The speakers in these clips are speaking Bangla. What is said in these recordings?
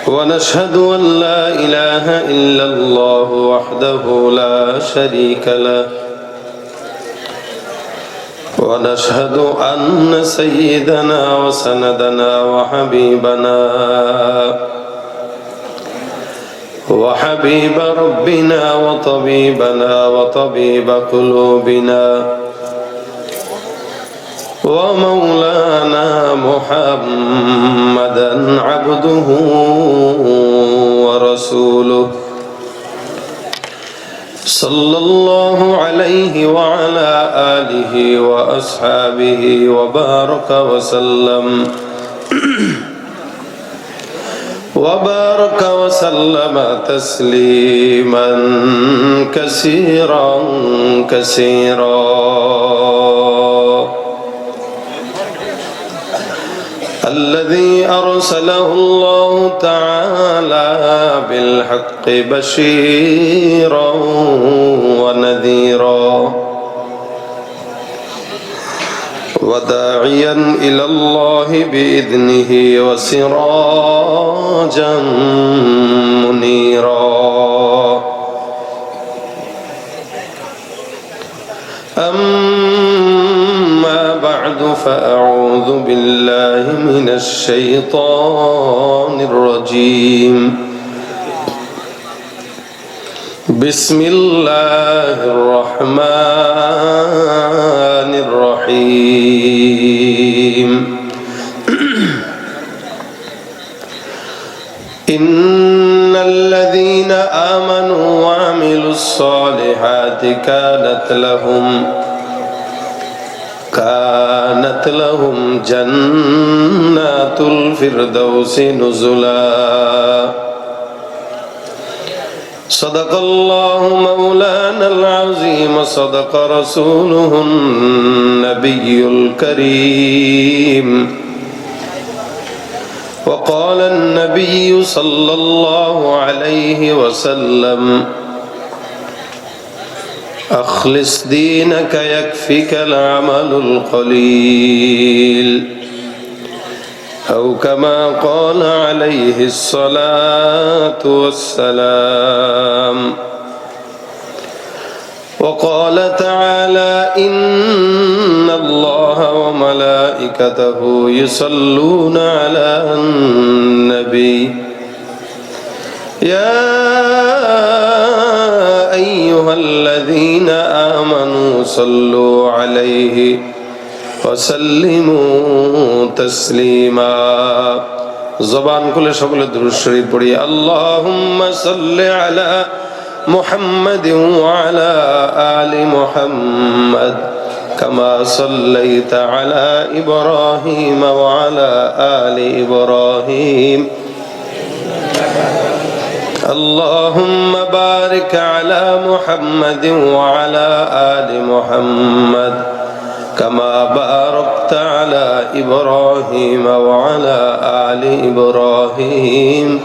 ونشهد أن لا إله إلا الله وحده لا شريك له ونشهد أن سيدنا وسندنا وحبيب ربنا وطبيبنا وطبيب قلوبنا ومولانا محمدا عبده ورسوله صلى الله عليه وعلى آله وأصحابه وبارك وسلم تسليما كثيرا الذي أرسله الله تعالى بالحق بشيرا ونذيرا وداعيا إلى الله بإذنه وسراجا منيرا أما بعد فأعوذ بالله من الشيطان الرجيم بسم الله الرحمن الرحيم إن الذين آمنوا وعملوا الصالحات كانت لهم جنات الفردوس نزلا صدق الله مولانا العظيم صدق رسوله النبي الكريم وقال النبي صلى الله عليه وسلم أخلص دينك يكفك العمل القليل أو كما قال عليه الصلاة والسلام وقال تعالى إن الله وملائكته يصلون على النبي يا أيها الذين آمنوا صلوا عليه وسلموا تسليما زبان كل شغل درود شريف پڑھی اللهم صل على محمد وعلى آل محمد كما صليت على إبراهيم وعلى آل إبراهيم اللهم بارك على محمد وعلى آل محمد كما باركت على إبراهيم وعلى آل إبراهيم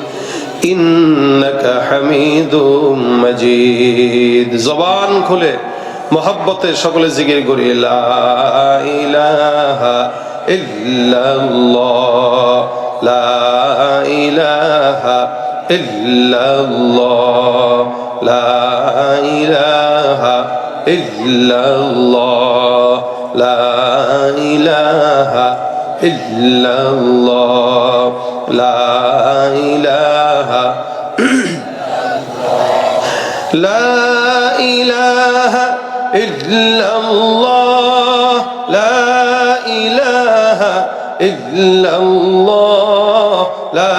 إنك حميد مجيد زبان খুলে محبت সকলে জিকির করি লা ইলাহা ইল্লাল্লাহ লা ইলাহা ইল্লাল্লাহ লা ইলাহা ইল্লাল্লাহ লা ইলাহা ইল্লাল্লাহ লা ইলাহা লা ইলাহা ইল্লাল্লাহ লা ইলাহা ইল্লাল্লাহ লা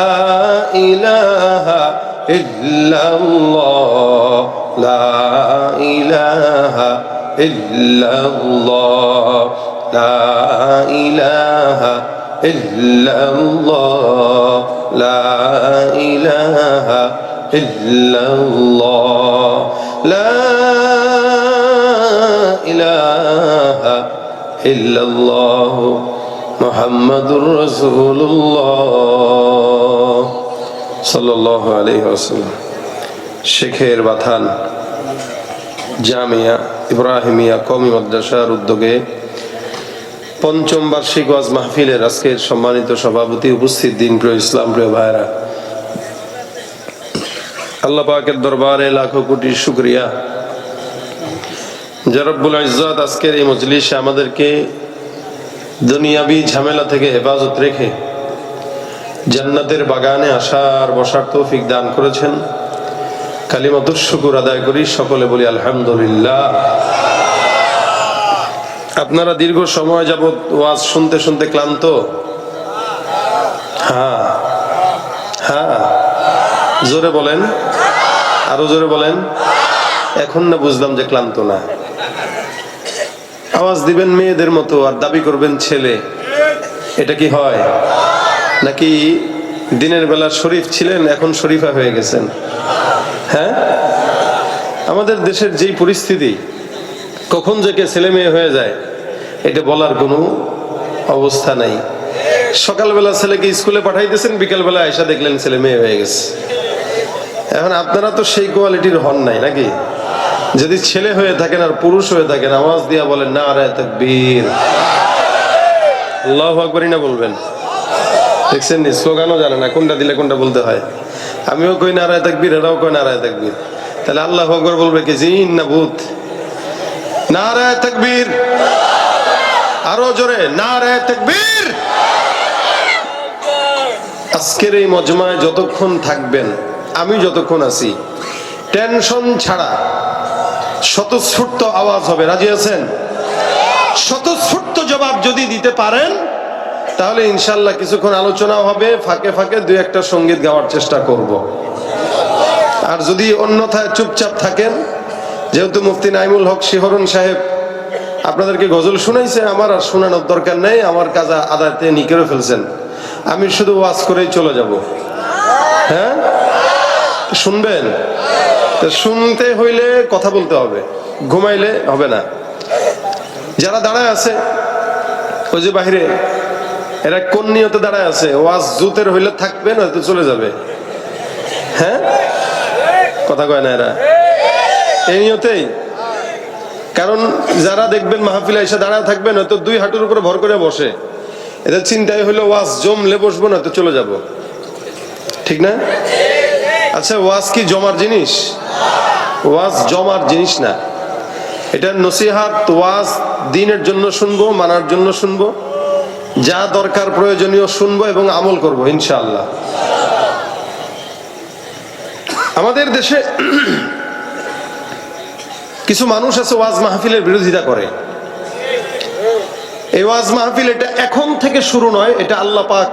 ইলাহা ইল্লাল্লাহ লা ইলাহা ইল্লাল্লাহ লা ইলাহা ইল্লাল্লাহ লা ইলাহা ইল্লাল্লাহ লা ইলাহা ইল্লাল্লাহ মুহাম্মাদুর রাসূলুল্লাহ সাল্লাল্লাহু আলাইহি ওয়াসাল্লাম। শেখের বাথান জামিয়া ইব্রাহিমিয়া কওমি মাদ্রাসার উদ্যোগে পঞ্চম বার্ষিক ওয়াজ মাহফিলের আজকের সম্মানিত সভাপতি, উপস্থিত দিনপ্রিয় ইসলাম প্রিয় ভাইরা, আল্লাহ পাকের দরবারে লাখো কোটি শুকরিয়া যে রব্বুল ইজ্জত আজকের এই মজলিসে আমাদেরকে দুনিয়াবি ঝামেলা থেকে হেফাজত রেখে জান্নাতের বাগানে আসার বসার তৌফিক দান করেছেন। কালিমাতুশ শুকর আদায় করি, সকলে বলি আলহামদুলিল্লাহ। আপনারা দীর্ঘ সময় যাবত ওয়াজ শুনতে শুনতে ক্লান্ত? হ্যাঁ হ্যাঁ, জোরে বলেন, আরো জোরে বলেন। এখন না বুঝলাম যে ক্লান্ত না। আওয়াজ দিবেন মেয়েদের মতো আর দাবি করবেন ছেলে, এটা কি হয়? নাকি দিনের বেলা শরীফ ছিলেন, এখন শরীফা হয়ে গেছেন? হ্যাঁ, আমাদের দেশের যেই পরিস্থিতি, কখন যে কে ছেলে মেয়ে হয়ে যায় এটা বলার কোনো অবস্থা নাই। সকালবেলা ছেলেকে স্কুলে পাঠাইতেছেন, বিকালবেলা আয়সা দেখলেন ছেলে মেয়ে হয়ে গেছে। এখন আপনারা তো সেই কোয়ালিটির হন নাই নাকি? যদি ছেলে হয়ে থাকেন আর পুরুষ হয়ে থাকেন, আওয়াজ দিয়া বলেন নারে তাকবীর, আল্লাহু আকবার না বলবেন? দেখছেন নি, স্লোগানও জানে না কোনটা দিলে কোনটা বলতে হয়। আমিও কই নারায়ে তাকবীর, এরাও কই নারায়ে তাকবীর। তাহলে আল্লাহু আকবার বলবে কি জিন না ভূত? নারায়ে তাকবীর, আরো জোরে নারায়ে তাকবীর। আজকের এই মজমায় যতক্ষণ থাকবেন, আমি যতক্ষণ আছি, টেনশন ছাড়া স্বতঃস্ফূর্ত আওয়াজ হবে। রাজি আছেন? স্বতঃস্ফূর্ত জবাব যদি দিতে পারেন তাহলে ইনশাল্লাহ কিছুক্ষণ আলোচনা হবে, ফাঁকে ফাঁকে দুই একটা সঙ্গীত গাওয়ার চেষ্টা করব। আর যদি অন্যথায় চুপচাপ থাকেন, যেহেতু মুফতি নাইমুল হক শিহরণ সাহেব আপনাদেরকে গজল শুনাইছে, আমার আর শোনানোর দরকার নেই, আমার কাজ আদায়তে নিকেরে ফেলছেন, আমি শুধু ওয়াজ করেই চলে যাব। হ্যাঁ, শুনবেন? তো শুনতে হইলে কথা বলতে হবে, ঘুমাইলে হবে না। যারা দাঁড়ায় আছে ওই যে বাহিরে, এরা কোন নিয়তে দাঁড়ায় আছে? ওয়াজ জুতের হইলে থাকবে, নয়তো চলে যাবে। হ্যাঁ, কথা কয় না এরা? এই নিয়তেই। কারণ যারা দেখবেন মাহফিলে এসে দাঁড়ায় থাকবে, নয়তো দুই হাঁটুর উপরে ভর করে বসে, এদের চিন্তাই হইলো ওয়াজ জমলে বসবো, নয়তো চলে যাব। ঠিক না? আচ্ছা, ওয়াজ কি জমার জিনিস? ওয়াজ জমার জিনিস না। এটা নসিহাত, ওয়াজ দ্বীনের জন্য শুনবো, মানার জন্য শুনবো, যা দরকার প্রয়োজনীয় শুনবো এবং আমল করব ইনশাআল্লাহ। আমাদের দেশে কিছু মানুষ আছে ওয়াজ মাহফিলের বিরোধিতা করে। এই ওয়াজ মাহফিল এটা এখন থেকে শুরু নয়, এটা আল্লাহ পাক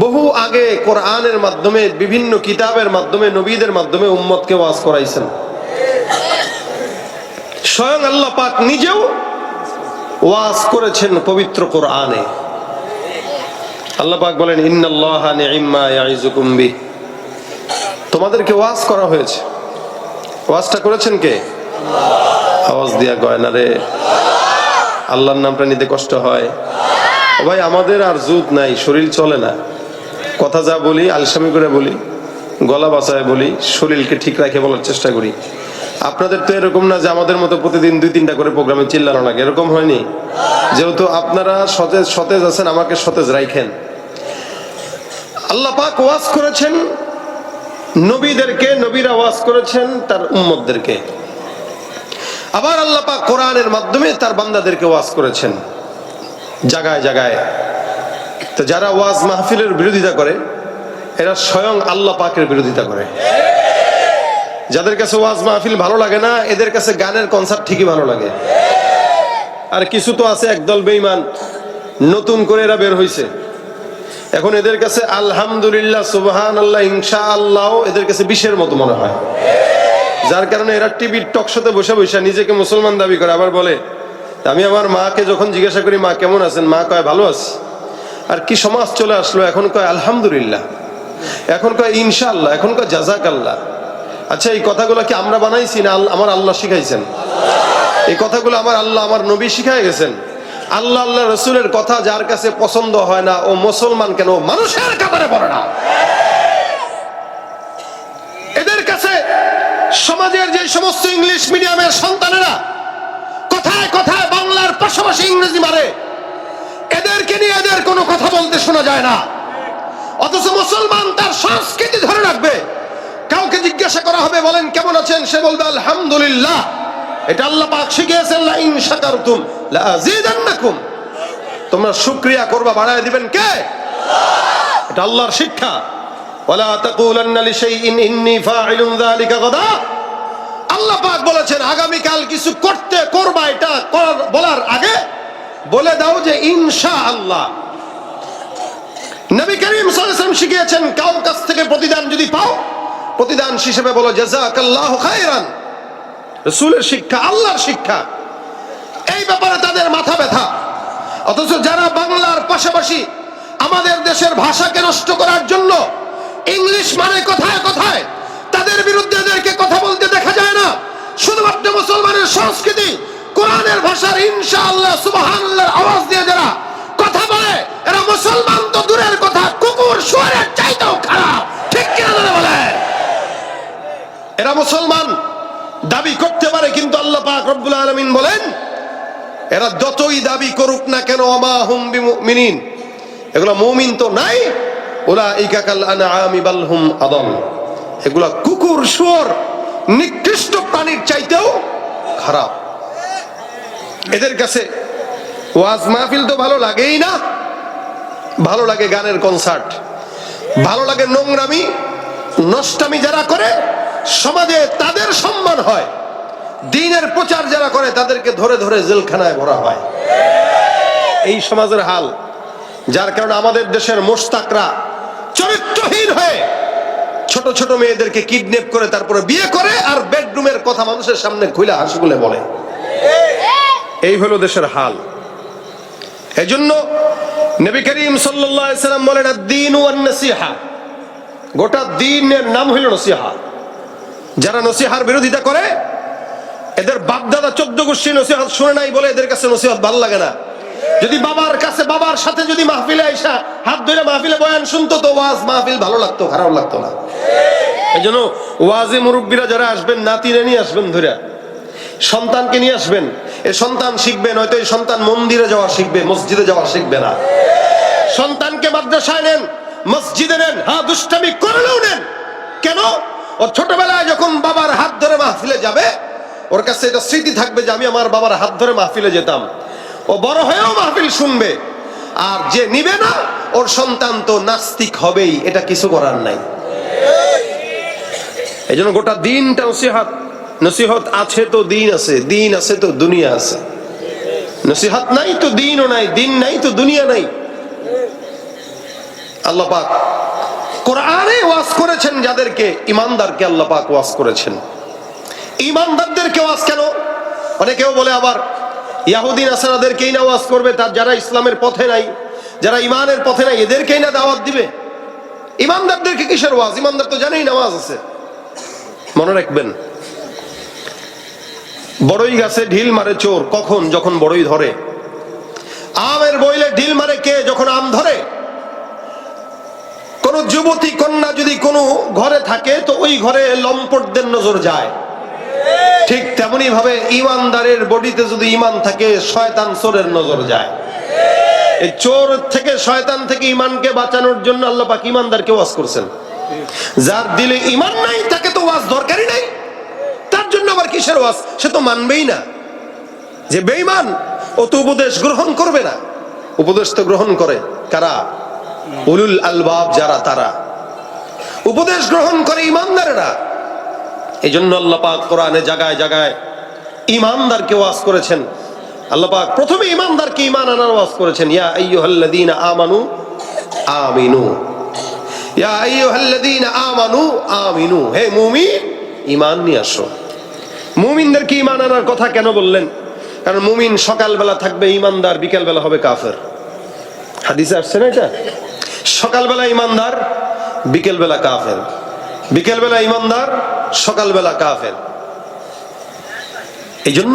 বহু আগে কোরআনের মাধ্যমে, বিভিন্ন কিতাবের মাধ্যমে, নবীদের মাধ্যমে উম্মতকে ওয়াজ করাইছেন। স্বয়ং আল্লাহ পাক নিজেও ওয়াজ করেছেন পবিত্র কোরআনে। আল্লাহ পাক বলেন ইন্নাল্লাহা নি'ম্মা ইয়াইযুকুম বিহি, তোমাদেরকে ওয়াজ করা হয়েছে। ওয়াজটা করেছেন কে? আওয়াজ দিয়া কয় না রে, আল্লাহর নামটা নিতে কষ্ট হয়। ও ভাই, আমাদের আর জুত নাই, শরীর চলে না, কথা যা বলি আলসামি করে বলি, গলা বাঁচায় বলি, শরীরকে ঠিক রাখে বলার চেষ্টা করি। আপনাদের তো এরকম না যে আমাদের মতো প্রতিদিন 2-3টা করে প্রোগ্রামে চিল্লানো লাগে, এরকম হয়নি। যেহেতু আপনারা সতেজ আছেন, আমাকে সতেজ রাখেন। আল্লাহ পাক ওয়াজ করেছেন নবীদেরকে, নবীরা ওয়াজ করেছেন তার উম্মতদেরকে। আবার আল্লাহ পাক কোরআনের মাধ্যমে তার বান্দাদেরকে ওয়াজ করেছেন জায়গায় জায়গায়। তো যারা ওয়াজ মাহফিলের বিরোধিতা করে, এরা স্বয়ং আল্লাহ পাকের বিরোধিতা করে। যাদের কাছে ওয়াজ মাহফিল ভালো লাগে না, এদের কাছে গানের কনসার্ট ঠিকই ভালো লাগে। আর কিছু তো আছে একদল বেঈমান, নতুন করে এরা বের হইছে। এখন এদের কাছে আলহামদুলিল্লাহ, সুবহানাল্লাহ, ইনশাআল্লাহ এদের কাছে বিষের মতো মনে হয়। যার কারণে এরা টিভির টক শোতে বসে বসে নিজেকে মুসলমান দাবি করে, আবার বলে আমি আমার মাকে যখন জিজ্ঞাসা করি মা কেমন আছেন, মা কয় ভালো আছি। আর কি সমাজ চলে আসলো, এখন কয় আলহামদুলিল্লাহ, এখন কয় ইনশাআল্লাহ, এখন কয় জাযাকাল্লাহ। আচ্ছা, এই কথাগুলো কি আমরা বানাইছি না আমার আল্লাহ শিখাইছেন? এই কথাগুলো আমার আল্লাহ, আমার নবী শিখাই গেছেন। আল্লাহ আল্লাহ রসুলের কথা যার কাছে পছন্দ হয় না, ও মুসলমান কেন, মানুষের কাতারে পড়ে না। এদের কাছে সমাজের যে সমস্ত ইংলিশ মিডিয়ামের সন্তানেরা কথায় কথায় বাংলার পাশাপাশি ইংরেজি মারে, এদেরকে নিয়ে এদের কোনো কথা বলতে শোনা যায় না। অথচ মুসলমান তার সংস্কৃতি ধরে রাখবে, কাউকে জিজ্ঞাসা করা হবে বলেন কেমন আছেন, সে বলবে আলহামদুলিল্লাহ। এটা আল্লাহ পাক শিখিয়েছেন, লা ইন শাকারতুম লা আযীদান্নাকুম। তোমরা শুকরিয়া করবা, বাড়ায় দিবেন কে? আল্লাহ। এটা আল্লাহর শিক্ষা। ওয়ালা তাকুলান্না লিশাইইন ইন্নী ফাইলুন যালিকা গাদা। আল্লাহ পাক বলেছেন আগামীকাল কিছু করবা, এটা বলার আগে বলে দাও যে ইনশাআল্লাহ। নবী করিম সাল্লাল্লাহু আলাইহি ওয়াসাল্লাম শিখিয়েছেন কারো কাছ থেকে প্রতিদান যদি পাও, প্রতিদান হিসেবে বলো জাযাকাল্লাহু খায়রান। রাসূলের শিক্ষা, আল্লাহর শিক্ষা। এই ব্যাপারে তাদের মাথা ব্যথা। অথচ যারা বাংলার পাশাপাশি আমাদের দেশের ভাষাকে নষ্ট করার জন্য ইংলিশ মানে কথায় কথায় তাদের বিরুদ্ধে এদেরকে কথা বলতে দেখা যায় না। শুধুমাত্র মুসলমানের সংস্কৃতি, কোরআনের ভাষার ইনশাআল্লাহ সুবহানাল্লাহর আওয়াজ দিয়ে যারা কথা বলে, এরা মুসলমান তো দূরের কথা, কুকুর শুয়োরের চাইতেও খারাপ। ঠিক কিনা বলে? এরা মুসলমান দাবি করতে পারে, কিন্তু আল্লাহ পাক রব্বুল আলামিন বলেন এরা যতই দাবি করুক না কেন, ওমা হুম বিমুমিনিন, এগুলা মুমিন তো নাই। উলাইকা কাল আনআমি বাল হুম আদাল, এগুলা কুকুর শুয়োর নিকৃষ্ট প্রাণীর চাইতেও খারাপ। এদের কাছে ওয়াজ মাহফিল তো ভালো লাগেই না, ভালো লাগে গানের কনসার্ট, ভালো লাগে নোংরামি নষ্টামি যারা করে সমাজে তাদের সম্মান হয়, দ্বীনের প্রচার যারা করে তাদেরকে ধরে ধরে জেলখানায় ভরা হয়। এই সমাজের হাল, যার কারণে আমাদের দেশের মোশতাকরা চরিত্রহীন হয়ে ছোট ছোট মেয়েদেরকে কিডন্যাপ করে তারপরে বিয়ে করে, আর বেডরুমের কথা মানুষের সামনে খুলে হাসি বলে বলে। এই হলো দেশের হাল। এজন্য নবী করিম সাল্লাল্লাহু আলাইহি ওয়াসাল্লাম বলেন আদ-দীন ওয়ান নাসিহা, গোটা দ্বীনের নাম হইল নসিহা। যারা নসিহার বিরোধিতা করে, এদের বাপ দাদা 14 গোষ্ঠী নসিহত শুনে নাই বলে এদের কাছে নসিহত ভালো লাগে না। যদি বাবার কাছে, বাবার সাথে যদি মাহফিলে আইসা হাত ধরে মাহফিলে বয়ান শুনতো তো ওয়াজ মাহফিল ভালো লাগতো, খারাপ লাগতো না। এজন্য ওয়াজে মুরব্বীরা যারা আসবেন, নাতিরে নিয়ে আসবেন, ধরে সন্তানকে নিয়ে আসবেন। এই সন্তান শিখবে, নয়তো এই সন্তান মন্দিরে যাওয়া শিখবে, মসজিদে যাওয়া শিখবে না। সন্তানকে মাদ্রাসায় নেন, মসজিদে নেন, হ্যাঁ দুষ্টামি করলেও নেন। কেন? ও ছোটবেলায় যখন বাবার হাত ধরে মাহফিলে যাবে, ওর কাছে এটা স্মৃতি থাকবে যে আমি আমার বাবার হাত ধরে মাহফিলে যেতাম। ও বড় হয়েও মাহফিল শুনবে। আর যে নিবে না, ওর সন্তান তো নাস্তিক হবেই, এটা কিছু করার নাই। এই জন্য গোটা দিনটা নসিহত। নসিহত আছে তো দিন আছে, দিন আছে তো দুনিয়া আছে। নসিহত নাই তো দিনও নাই, দিন নাই তো দুনিয়া নাই। আল্লাহ পাক কোরআনে ওয়াজ করেছেন যাদেরকে, ইমানদারকে আল্লাহ পাক ওয়াজ করেছেন। ইমানদারদেরকে ওয়াজ কেন? অনেকেও বলে আবার ইহুদি নাসারাদেরকেই না ওয়াজ করবে, তার যারা ইসলামের পথে নাই, যারা ইমানের পথে নাই, এদেরকেই না দাওয়াত দিবে। ইমানদারদেরকে কিসের ওয়াজ? ইমানদার তো জানেই নামাজ আছে। মনে রাখবেন, বড়ই গাছে ঢিল মারে চোর কখন? যখন বড়ই ধরে। আমের বইলে ঢিল মারে কে? যখন আম ধরে। কোন যুবতী কন্যা যদি কোনো ঘরে থাকে তো ওই ঘরে লম্পটদের নজর যায়। ঠিক তেমনি ভাবে ইমানদারের বডিতে যদি ইমান থাকে, শয়তান চোরের নজর যায়। এই চোর থেকে, শয়তান থেকে ইমানকে বাঁচানোর জন্য আল্লাহ পাক ইমানদারকে ওয়াজ করছেন। যার দিলে ইমান নাই তাকে তো ওয়াজ দরকারই নাই। তার জন্য আবার কিসের ওয়াজ? সে তো মানবেই না। যে বেঈমান ও তো উপদেশ গ্রহণ করবে না। উপদেশ তো গ্রহণ করে কারা? উলুল আলবাব যারা, তারা উপদেশ গ্রহণ করে ইমানদারেরা। এই জন্য আল্লাহ পাক কোরআনে জায়গায় জায়গায় ইমানদারকে ওয়াজ করেছেন। আল্লাহ পাক প্রথমে ইমানদারকে ঈমান আনার ওয়াজ করেছেন। ইয়া আইয়ুহাল্লাযীনা আমানু আমিনু, ইয়া আইয়ুহাল্লাযীনা আমানু আমিনু, হে মুমিন ঈমান নিয়ে আসো। মুমিনদেরকে ঈমান আনার কথা কেন বললেন? কারণ মুমিন সকালবেলা থাকবে ঈমানদার, বিকেলবেলা হবে কাফের। হাদিসে আসছে না এটা? সকালবেলা ঈমানদার, বিকেলবেলা কাফের। বিকেলবেলা ঈমানদার, সকালবেলা কাফের। এই জন্য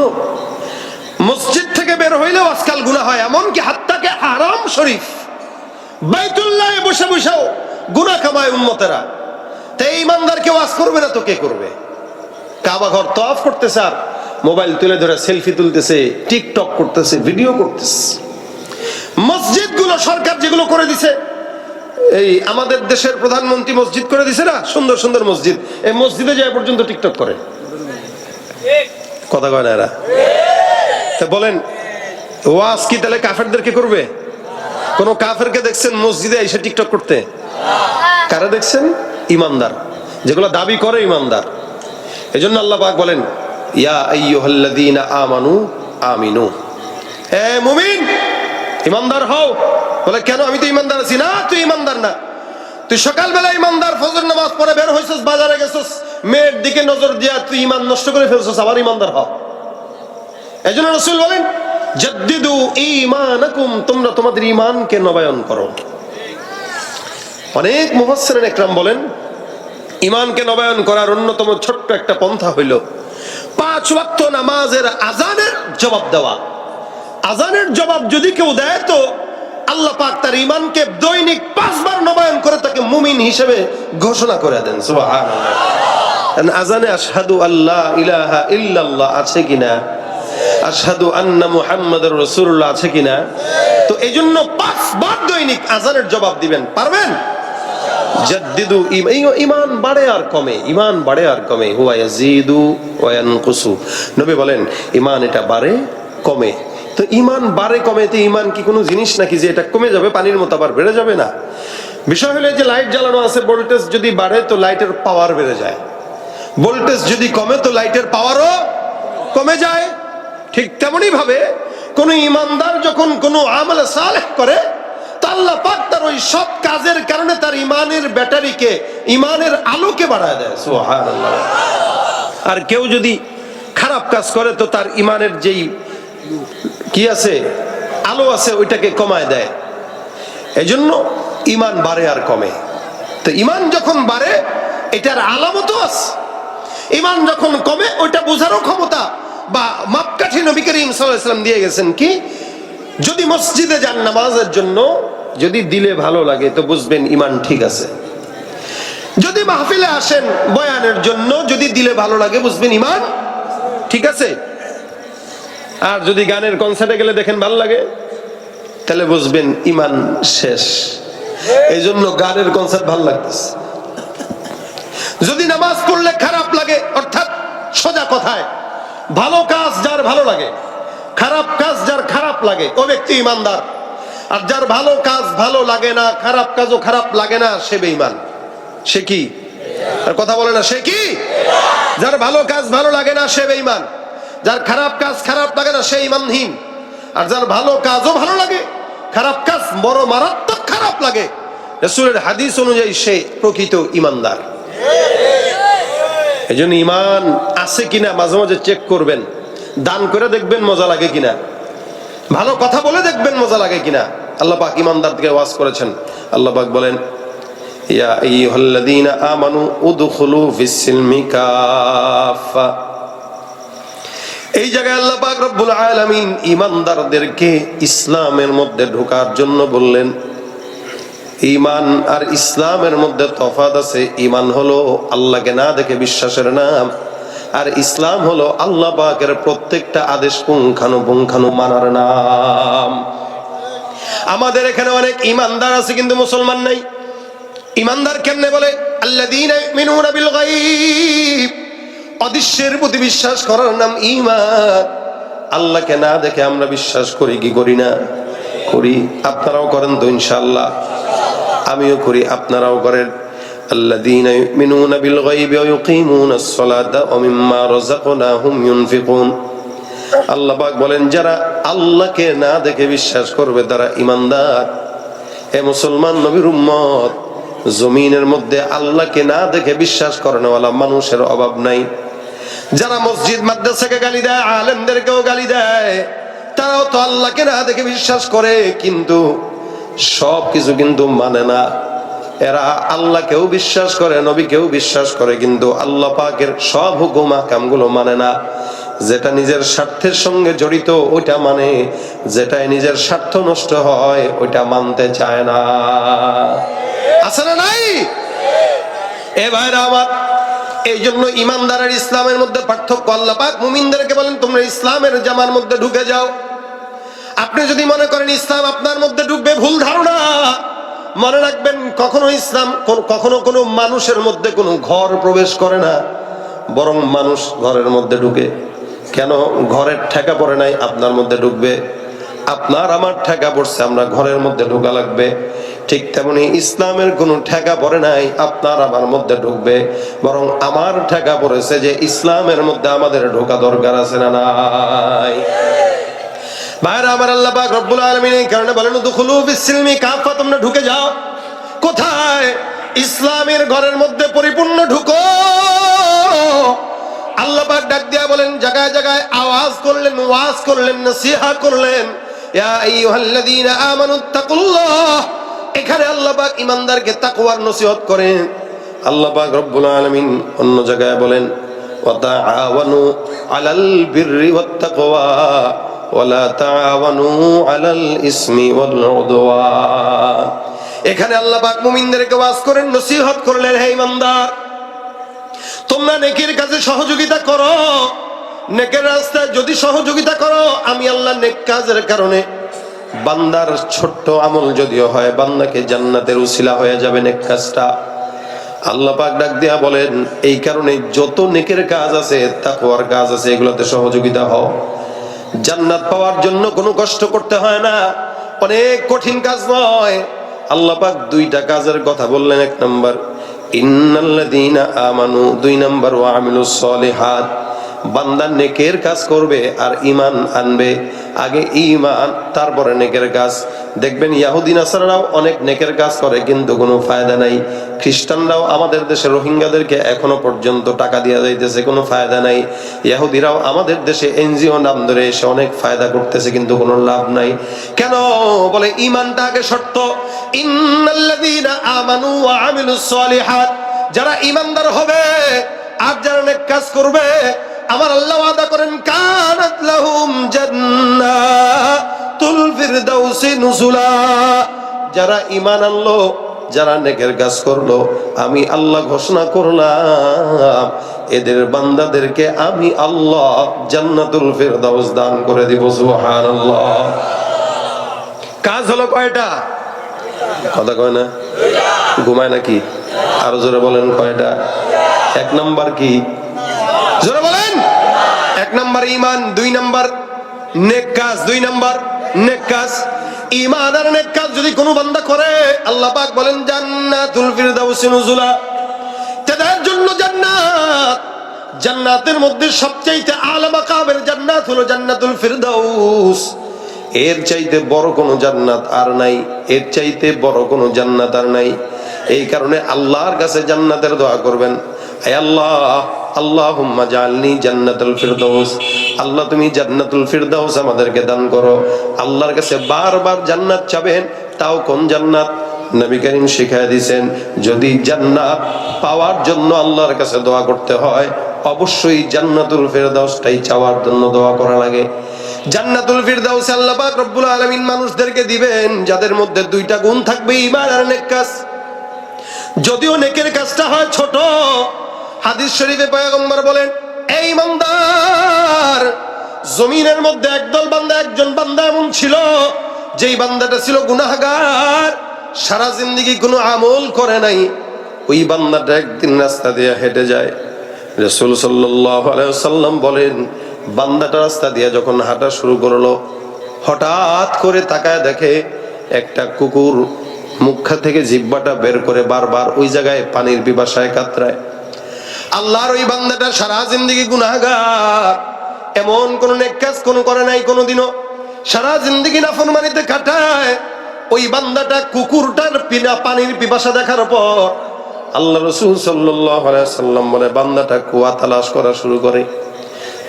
মসজিদ থেকে বের হইলেও আজকাল গুনাহ হয়। এমনকি হাত্তাকে হারাম শরীফ বাইতুল্লাহে বসে বসেও গুনাহ কামায় উম্মতেরা। তাই ঈমানদারকে ওয়াজ করবে না তো কে করবে? কাবা ঘর তওয়াফ করতেছে আর মোবাইল তুলে ধরে সেলফি তুলতেছে, টিকটক করতেছে, ভিডিও করতেছে। মসজিদগুলো সরকার যেগুলো করে দিছে, এই আমাদের দেশের প্রধানমন্ত্রী মসজিদ করে দিছে না, সুন্দর সুন্দর মসজিদ, এই মসজিদে যায় পর্যন্ত টিকটক করে, কথা কয় না এরা? তা বলেন ওয়াজ কি তাহলে কাফেরদেরকে করবে? কোন কাফেরকে দেখছেন মসজিদে এসে টিকটক করতে? কারা দেখছেন? ইমানদার, যেগুলো দাবি করে ইমানদার। এজন্য আল্লাহ পাক বলেন ইয়া আইয়ুহাল্লাযীনা আমানু আমিনু, হে মুমিন ইমানদার হও। বলে কেন? আমি তো ইমানদার আছি। না, তুই ইমানদার না। তুই সকালবেলা ইমানদার, ফজর নামাজ পড়ে বের হইছস, বাজারে গেছস, মেয়ের দিকে নজর দিয়া তুই ইমান নষ্ট করে ফেলছস, আবার ইমানদার হও। এজন্য রাসূল বলেন জাদ্দিদু ঈমানাকুম, তোমরা তোমাদের ঈমানকে নবায়ন করো। অনেক মুফাসসিরিন ইকরাম বলেন ঈমানকে নবায়ন করার অন্যতম ছোট্ট একটা পন্থা হইল 5 ওয়াক্ত নামাজের আযানের জবাব দেওয়া। আযানের জবাব যদি কেউ দেয় তো আল্লাহ পাক তার ঈমানকে দৈনিক 5 বার নবায়ন করে তাকে মুমিন হিসেবে ঘোষণা করে দেন। সুবহানাল্লাহ। আযানে আশহাদু আল্লা ইলাহা ইল্লাল্লাহ আছে কিনা, আশহাদু আন্না মুহাম্মাদুর রাসূলুল্লাহ আছে কিনা? তো এইজন্য 5 বার দৈনিক আযানের জবাব দিবেন, পারবেন? জাদ্দিদু, ঈমান বাড়ে আর কমে, ঈমান বাড়ে আর কমে, হুয়া ইয়াজিদু ওয়া ইয়ানকুসু। নবী বলেন ঈমান এটা বাড়ে কমে। তো ঈমান বাড়ে কমে, তো ঈমান কি কোনো জিনিস নাকি যে এটা কমে যাবে পানির মতো আবার বেড়ে যাবে? না। বিষয় হলো যে লাইট জ্বালানো আছে, ভোল্টেজ যদি বাড়ে তো লাইটের পাওয়ার বেড়ে যায়, ভোল্টেজ যদি কমে তো লাইটের পাওয়ারও কমে যায়। ঠিক তেমনি ভাবে কোন ঈমানদার যখন কোন আমলে সালেহ করে তা আল্লাহ পাক তার ওই সৎ কাজের কারণে তার ঈমানের ব্যাটারিকে, ঈমানের আলোকে বাড়ায় দেয়। সুবহানাল্লাহ। আর কেউ যদি খারাপ কাজ করে তো তার ঈমানের যেই কি আছে, আলো আছে, ওইটাকে কমায় দেয়। এজন্য ঈমান বাড়ে আর কমে। তো ঈমান যখন বাড়ে এটার আলামতও আছে, ঈমান যখন কমে ওইটা বোঝারও ক্ষমতা বা মাপকাঠি নবী করিম সাল্লাল্লাহু আলাইহি ওয়াসাল্লাম দিয়ে গেছেন। কি? যদি মসজিদে যান নামাজের জন্য, যদি দিলে ভালো লাগে তো বুঝবেন ঈমান ঠিক আছে। যদি মাহফিলে আসেন বয়ানের জন্য, যদি দিলে ভালো লাগে বুঝবেন ঈমান ঠিক আছে। আর যদি গানের কনসার্টে গেলে দেখেন ভালো লাগে তাহলে বুঝবেন ঈমান শেষ। এই জন্য গানের কনসার্ট ভালো লাগতেছে। যদি নামাজ পড়লে খারাপ লাগে, অর্থাৎ সোজা কথায় ভালো কাজ যার ভালো লাগে, খারাপ কাজ যার খারাপ লাগে, ও ব্যক্তি ঈমানদার। আর যার ভালো কাজ ভালো লাগে না, খারাপ কাজও খারাপ লাগে না, সে বেঈমান। সে কি? আর কথা বলে না, সে কি? যার ভালো কাজ ভালো লাগে না সে বেঈমান, যার খারাপ কাজ খারাপ লাগে না সে ঈমানহীন। আর যার ভালো কাজও ভালো লাগে, খারাপ কাজ বড় মারাত্মক খারাপ লাগে, রাসূলের হাদিস অনুযায়ী সে প্রকৃত ঈমানদার। এজন্য ঈমান আছে কিনা মাঝে মাঝে চেক করবেন। দান করে দেখবেন মজা লাগে কিনা, ভালো কথা বলে দেখবেন মজা লাগে কিনা। আল্লাহ পাক ঈমানদারকে ওয়াজ করেছেন। আল্লাহ পাক বলেন ইয়া আইয়ুহাল্লাযীনা আমানু উদখুলু ফিস-সিলমি কাফা। এই জায়গায় আল্লাহ পাক রব্বুল আলামিন ঈমানদারদেরকে ইসলামের মধ্যে ঢোকার জন্য বললেন। ঈমান আর ইসলামের মধ্যে তফাৎ আছে। ঈমান হলো আল্লাহকে না দেখে বিশ্বাসের নাম, আর ইসলাম হলো আল্লাহ পাকের প্রত্যেকটা আদেশ পুঙ্খানুপুঙ্খানু মানার নাম। আমাদের এখানে অনেক ঈমানদার আছে কিন্তু মুসলমান নাই। ঈমানদার কেমনে বলে? আল্লাযীনা ইউমিনুনা বিল গায়ব, অদৃশ্যের প্রতি বিশ্বাস করার নাম ঈমান। আল্লাহকে না দেখে আমরা বিশ্বাস করি কি করি না? করি। আপনারাও করেন তো ইনশাআল্লাহ? আমিও করি, আপনারাও করেন। আল্লাযীনা ইউমিনুনা বিল গায়বি ওয়া ইউকিমুনাস সালাতা ওয়া মিম্মা রাযাকনাহুম ইউনফিকুন। আল্লাহ পাক বলেন যারা আল্লাহকে না দেখে বিশ্বাস করবে তারা ঈমানদার। হে মুসলমান নবীর উম্মত, জমিনের মধ্যে আল্লাহকে না দেখে বিশ্বাস করেনওয়ালা মানুষের অভাব নাই। যারা মসজিদ মাদ্রাসাকে গালি দেয়, আলেমদেরকেও গালি দেয়, তারাও তো আল্লাহকে না দেখে বিশ্বাস করে, কিন্তু সব কিছু কিন্তু মানে না। এরা আল্লাহকেও বিশ্বাস করে, নবীকেও বিশ্বাস করে, কিন্তু আল্লাহ পাকের সব হুকুম আহকামগুলো মানে না। যেটা নিজের স্বার্থের সঙ্গে জড়িত ওইটা মানে, যেটাই নিজের স্বার্থ নষ্ট হয় ওইটা মানতে চায় না। আছে না নাই? এ ভাইরা আমার, এই জন্য ঈমানদার আর ইসলামের মধ্যে পার্থক্য। আল্লাহ পাক মুমিনদেরকে বলেন তোমরা ইসলামের জামার মধ্যে ঢুকে যাও। আপনি যদি মনে করেন ইসলাম আপনার মধ্যে ঢুকবে, ভুল ধারণা। মনে রাখবেন, কখনো ইসলাম কখনো কোনো মানুষের মধ্যে কোনো ঘর প্রবেশ করে না, বরং মানুষ ঘরের মধ্যে ঢুকে। কেন? ঘরের ঠেকা পড়ে নাই, আপনার মধ্যে ঢুকবে। আপনার আমার ঠেকা পড়ছে, আমরা ঘরের মধ্যে ঢোকা লাগবে। ঠিক তেমনি ইসলামের কোনো ঠেকা পড়ে নাই, আপনার আমার মধ্যে ঢুকবে, বরং আমার ঠেকা পড়েছে যে ইসলামের মধ্যে আমাদের ঢোকা দরকার আছে না নাই? ভাইরা আমার, আল্লাহ পাক রব্বুল আলামিন এই কারণে বলেন উদখুলু ফিস-সিলমি কাফা, তোমরা ঢুকে যাও। কোথায়? ইসলামের ঘরের মধ্যে পরিপূর্ণ ঢুকো। আল্লাহ পাক ডাক দিয়া বলেন, জায়গায় জায়গায় আওয়াজ করলেন, ওয়াজ করলেন, নসিহত করলেন, ইয়া আইয়ুহাল্লাযীনা আমানুত্তাকুল্লাহ। এখানে আল্লাহ পাক ঈমানদারকে তাকওয়ার নসিহত করেন। আল্লাহ পাক রব্বুল আলামিন অন্য জায়গায় বলেন, ওয়া তাআওয়ানু আলাল বিররি ওয়াত তাকওয়া ওয়ালা তাআওয়ানু আলাল ইসমি ওয়াল উদওয়ান। এখানে আল্লাহ পাক মুমিনদেরকে ওয়াজ করেন, নসিহত করলেন, হে ঈমানদার, তোমরা নেকির কাজে সহযোগিতা করো। নেকের রাস্তায় যদি সহযোগিতা করো, আমি আল্লাহ নেক কাজের কারণে বান্দার ছোট্ট আমল যদিও হয়, বান্দাকে জান্নাতের উসিলা হয়ে যাবে নেক কাজটা। আল্লাহ পাক ডাক দিয়া বলেন, এই কারণে যত নেকের কাজ আছে, তাকওয়ার কাজ আছে, এগুলোতে সহযোগিতা হও। জান্নাত পাওয়ার জন্য কোনো কষ্ট করতে হয় না, অনেক কঠিন কাজ নয়। আল্লাহ পাক দুইটা কাজের কথা বললেন। এক নম্বর ইন্নাল্লাযীনা আমানু, দুই নম্বর ওয়া আমিলুস সলিহাত। বান্দা নেকের কাজ করবে আর ঈমান আনবে। আগে ঈমান, তারপরে নেকের কাজ। দেখবেন ইহুদি নাসারারাও অনেক নেকের কাজ করে, কিন্তু কোনো ফায়দা নাই। খ্রিস্টানরাও আমাদের দেশে রোহিঙ্গাদেরকে এখনো পর্যন্ত টাকা দিয়া যাইতেছে, কোনো ফায়দা নাই। ইহুদিরাও আমাদের দেশে এনজিও নাম ধরে এসে অনেক ফায়দা করতেছে, কিন্তু কোনো লাভ নাই। কেন? বলে ঈমানটা আগে শর্ত। ইন্নাল্লাযীনা আমানু ওয়া আমিলুস সলিহাত, যারা ঈমানদার হবে আর যারা নেক কাজ করবে, আমার আল্লাহ ওয়াদা করেন, কানাত লাহুম জান্নাতুল ফিরদাউসি নুজুলা। যারা ঈমান আনলো, যারা নেকের কাজ করলো, আমি আল্লাহ ঘোষণা করলাম এদের বান্দাদেরকে আমি আল্লাহ জান্নাতুল ফিরদাউস দান করে দিব। সুবহানাল্লাহ। কাজ হলো কয়টা? কথা কয় না? ঘুমায় নাকি? আরো জোরে বলেন, কয়টা? এক নাম্বার কি? জোরে বলেন। এক নাম্বার ঈমান, দুই নাম্বার নেক কাজ। দুই নাম্বার নেক কাজ। ঈমান আর নেক কাজ যদি কোনো বান্দা করে, আল্লাহ পাক বলেন জান্নাতুল ফিরদাউসি নুজুলা, তাদের জন্য জান্নাত। জান্নাতের মধ্যে সবচাইতে আলা মাকামের জান্নাত হলো জান্নাতুল ফিরদাউস। এর চাইতে বড় কোনো জান্নাত আর নাই, এর চাইতে বড় কোনো জান্নাত আর নাই। এই কারণে আল্লাহর কাছে জান্নাতের দোয়া করবেন, হে আল্লাহ, আল্লাহুম্মা জাআলনি জান্নাতুল ফিরদাউস। আল্লাহ তুমি জান্নাতুল ফিরদাউস আমাদেরকে দান করো। আল্লাহর কাছে বারবার জান্নাত চাবেন। তাও কোন জান্নাত? নবী করিম শিখায় দিয়েছেন, যদি জান্নাত পাওয়ার জন্য আল্লাহর কাছে দোয়া করতে হয়, অবশ্যই জান্নাতুল ফিরদাউসটাই চাওয়ার জন্য দোয়া করা লাগে। জান্নাতুল ফিরদাউস আল্লাহ পাক রব্বুল আলামিন মানুষদেরকে দিবেন যাদের মধ্যে দুইটা গুণ থাকবে, ঈমান আর নেক কাজ। যদিও নেকের কাজটা হয় ছোট, হাদিস শরীফে পয়গম্বর বলেন, এই ইমানদার, জমিনের মধ্যে একদল বান্দা, একজন বান্দা এমন ছিল, যেই বান্দাটা ছিল গুনাহগার, সারা জিন্দেগি কোনো আমল করে নাই। ওই বান্দাটা একদিন রাস্তা দিয়ে হেঁটে যায়। রাসূল সাল্লাল্লাহু আলাইহি ওয়াসাল্লাম বলেন, বান্দাটা রাস্তা দিয়ে যখন হাঁটা শুরু করলো, হঠাৎ করে তাকায় দেখে একটা কুকুর মুখা থেকে জিহ্বাটা বের করে বারবার ওই জায়গায় পানির পিপাসায় কাতরায়। আল্লাহর ওই বান্দাটা সারা জিন্দেগি গুনাহগার, এমন কোন নেক কাজ কোনো করে নাই কোনোদিনও, সারা জিন্দেগি নাফরমানিতে কাটায়। ওই বান্দাটা কুকুরটার পানির পিপাসা দেখার পর আল্লাহ রাসূল সাল্লাল্লাহু আলাইহি ওয়াসাল্লাম বলে, বান্দাটা কুয়া তালাশ করা শুরু করে।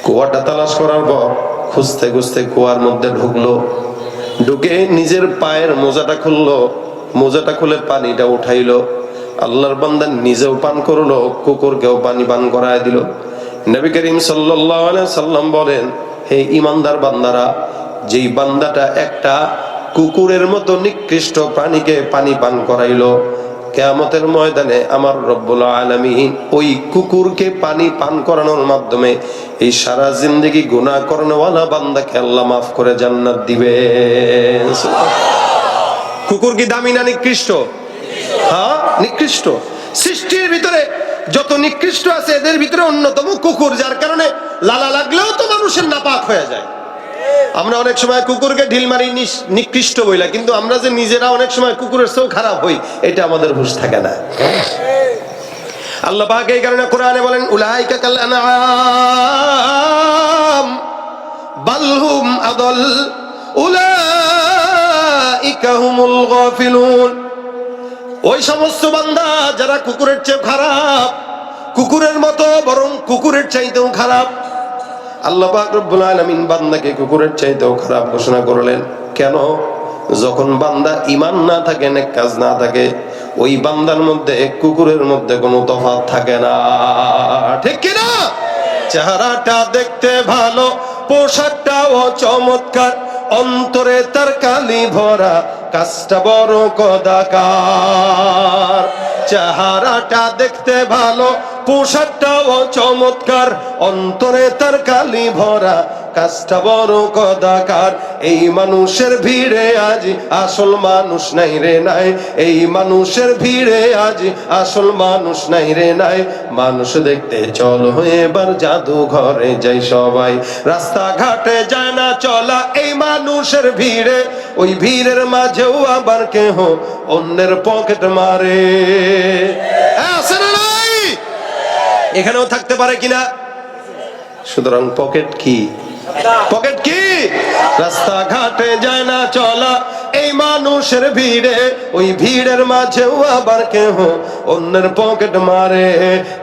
কুয়াটা তালাশ করার পর খুঁজতে খুঁজতে কুয়ার মধ্যে ঢুকলো। ঢুকে নিজের পায়ের মোজাটা খুললো, মোজাটা খুলে পানিটা উঠাইলো। আল্লাহর বান্দা নিজেও পান করলো, কুকুরকেও পানি পান করায় দিল। নবী করিম সাল্লাল্লাহু আলাইহি ওয়াসাল্লাম বলেন, হে ঈমানদার বান্দারা, যেই বান্দাটা একটা কুকুরের মতো নিকৃষ্ট প্রাণীকে পানি পান করাইলো, কিয়ামতের ময়দানে আমার রব্বুল আলামিন ওই কুকুরকে পানি পান করানোর মাধ্যমে এই সারা জিন্দেগি গুনাহ করানোওয়ালা বান্দাকে আল্লাহ মাফ করে জান্নাত দিবেন। কুকুর কি দামি না নিকৃষ্ট? হ্যাঁ, নিকৃষ্ট। সৃষ্টির ভিতরে যত নিকৃষ্ট আছে এদের ভিতরে অন্যতম কুকুর, যার কারণে লালা লাগলেও তো মানুষের নাপাক হয়ে যায়। আমরা অনেক সময় কুকুরকে ঢিল মারি নিকৃষ্ট বইলা, কিন্তু আমরা যে নিজেরা অনেক সময় কুকুরের চেয়েও খারাপ হই, এটা আমাদের হুঁশ থাকে না। আল্লাহ পাক এই কারণে কোরআনে বলেন উলাইকা কাল আনআম বাল হুম আদল উলাইকা হুমুল গাফিলুন। ওই সমস্ত বান্দা যারা কুকুরের চেয়ে খারাপ, কুকুরের মতো বরং কুকুরের চাইতেও খারাপ। আল্লাহ পাক রব্বুল আলামিন বান্দাকে কুকুরের চাইতেও খারাপ ঘোষণা করলেন। কেন? যখন বান্দা ঈমান না থাকে, নেক কাজ না থাকে, ওই বান্দার মধ্যে কুকুরের মধ্যে কোনো তফাৎ থাকে না, ঠিক কি না? চেহারাটা দেখতে ভালো, পোশাকটাও চমৎকার, অন্তরে তার কালি ভরা, কাজটা বড় কদাকার। চেহারাটা দেখতে ভালো, পোশাকটাও চমৎকার, অন্তরে তার কালি ভরা, কাজটা বড় কদাকার। এই মানুষের ভিড়ে আজ আসল মানুষ নাই রে নাই, এই মানুষের ভিড়ে আজ আসল মানুষ নাই রে নাই। মানুষ দেখতে চলো এবার জাদুঘরে যাই সবাই, রাস্তাঘাটে যায় না চলা এই মানুষের ভিড়ে, ওই ভিড়ের মাঝেও আবার কেহ অন্যের পকেট মারে। আছে না নাই? এখানেও থাকতে পারে কিনা? সুতরাং পকেট কি? পকেট কি? রাস্তাঘাটে যায় না চলা এই মানুষের ভিড়ে, ওই ভিড়ের মাঝেও আবার কেহ অন্যের পকেট মারে।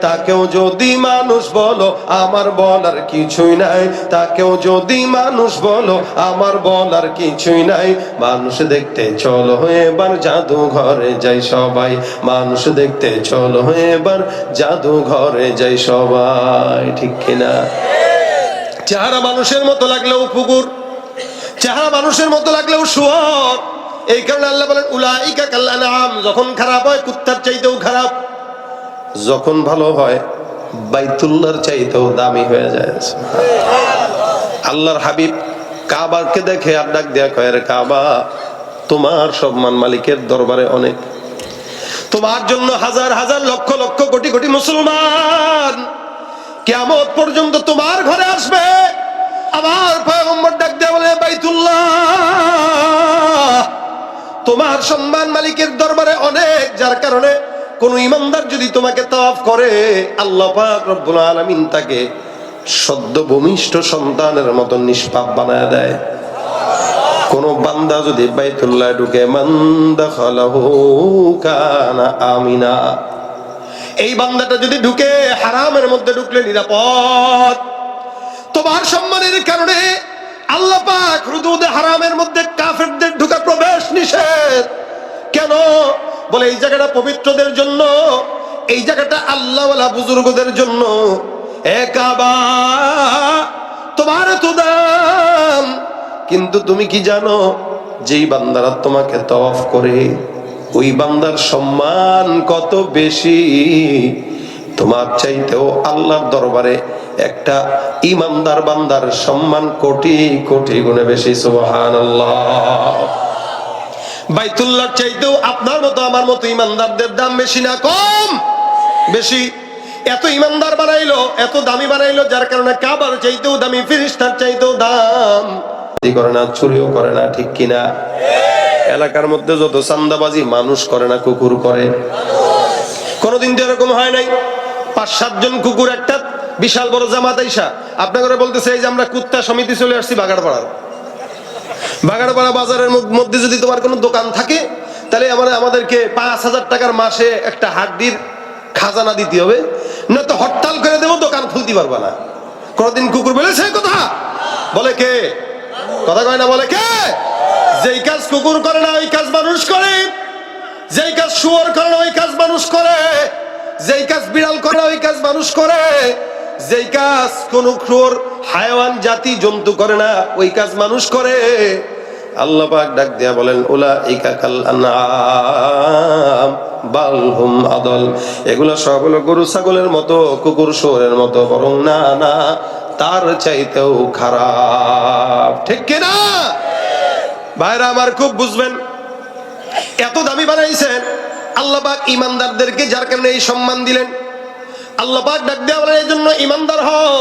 তাকেও যদি মানুষ বলো আমার বলার কিছুই নাই, তাকেও যদি মানুষ বলো আমার বলার কিছুই নাই। মানুষ দেখতে চলো এবার জাদুঘরে যাই সবাই, মানুষ দেখতে চলো এবার জাদুঘরে যাই সবাই, ঠিক কিনা? চেহারা মানুষের মতো লাগলেও কুকুর, চেহারা মানুষের মতো লাগলেও শুয়োর। এই কারণে আল্লাহ বলেন উলাইকা কাল আনআম। যখন খারাপ হয় কুত্তার চাইতেও খারাপ, যখন ভালো হয় বাইতুল্লাহর চাইতেও দামি হয়ে যায়। আল্লাহর হাবিব কাবাকে দেখে আর ডাক দেয়া কয়, কাবা তোমার সম্মান মালিকের দরবারে অনেক, তোমার জন্য হাজার হাজার লক্ষ লক্ষ কোটি কোটি মুসলমান কিয়ামত পর্যন্ত তোমার ঘরে আসবে। আমার পয়গম্বর ডাক দেয়া বলে, বাইতুল্লাহ তোমার সম্মান মালিকের দরবারে অনেক, যার কারণে কোন ইমানদার যদি তোমাকে তাওয়াফ করে আল্লাহ পাক রব্বুল আলামিন তাকে সদ্য ভূমিষ্ঠ সন্তানের মতো নিষ্পাপ বানায় দেয়। কোন বান্দা যদি বাইতুল্লাহ ঢুকে মান দাখালাহু কানা আমিনা, এই বান্দাটা যদি ঢুকে হারামের মধ্যে ঢুকলে নিরাপদ। তোমার সম্মানের কারণে আল্লাহ পাক হুদুদে হারামের মধ্যে কাফেরদের ঢোকা প্রবেশ নিষেধ। কেন? বলে এই জায়গাটা পবিত্রদের জন্য, এই জায়গাটা আল্লাহওয়ালা বুজুর্গদের জন্য। এ কাবা তোমার তো দাম, কিন্তু তুমি কি জানো যেই বান্দারা তোমাকে তাওয়াফ করে ওই বান্দার সম্মান কত বেশি? তোমার চাইতেও আল্লাহর দরবারে একটা ইমানদার বান্দার সম্মান কোটি কোটি গুণে বেশি। সুবহানাল্লাহ। বাইতুল্লাহর চাইতেও আপনার মতো আমার মতো ইমানদারদের দাম বেশি না কম? বেশি। এত ইমানদার বানাইলো, এত দামি বানাইলো, যার কারণে কাবার চাইতেও দামি, ফেরেশতার চাইতেও দাম। করে না, চুরিও করে না, ঠিক কিনা? এলাকার মধ্যে যত চান্দাবাজি মানুষ করে না, কুকুর করে। কোনদিন তো এরকম হয় নাই ৫-৭ জন কুকুর একটা বিশাল বড় জামাত আইসা আপনাকে বলতেছে এই যে আমরা কুত্তা সমিতি চলে আসছি বাগাড়পাড়ার। বাগাড়পাড়া বাজারের মধ্যে যদি তোমার কোনো দোকান থাকে তাহলে আমাদেরকে ৫,০০০ টাকার মাসে একটা হাড্ডির খাজানা দিতে হবে, না তো হরতাল করে দেবো, দোকান খুলতে পারবা না। কোনদিন কুকুর বলেছে কথা? বলে কে? কথা কয় না, বলে কে? যেই কাজ কুকুর করে না ওই কাজ মানুষ করে, যেই কাজ শুয়োর করে না ওই কাজ মানুষ করে, যেই কাজ বিড়াল করে না ওই কাজ মানুষ করে, যেই কাজ কোন শুয়োর হায়াওয়ান জাতি জন্তু করে না ওই কাজ মানুষ করে। আল্লাহ পাক ডাক দিয়া বলেন উলাইকা কাল আনআম বাল হুম আদল। এগুলো সব হলো গরু ছাগলের মতো, কুকুর শুয়োরের মতো, বরং না না তার চাইতেও খারাপ, ঠিক কিনা? ভাইরা আমার খুব বুঝবেন, এত দামি বানাইছেন আল্লাহ পাক ইমানদারদেরকে, যার কারণে এই সম্মান দিলেন। আল্লাহ পাক ডাক দেয়া বলেন এই জন্য ইমানদার হও,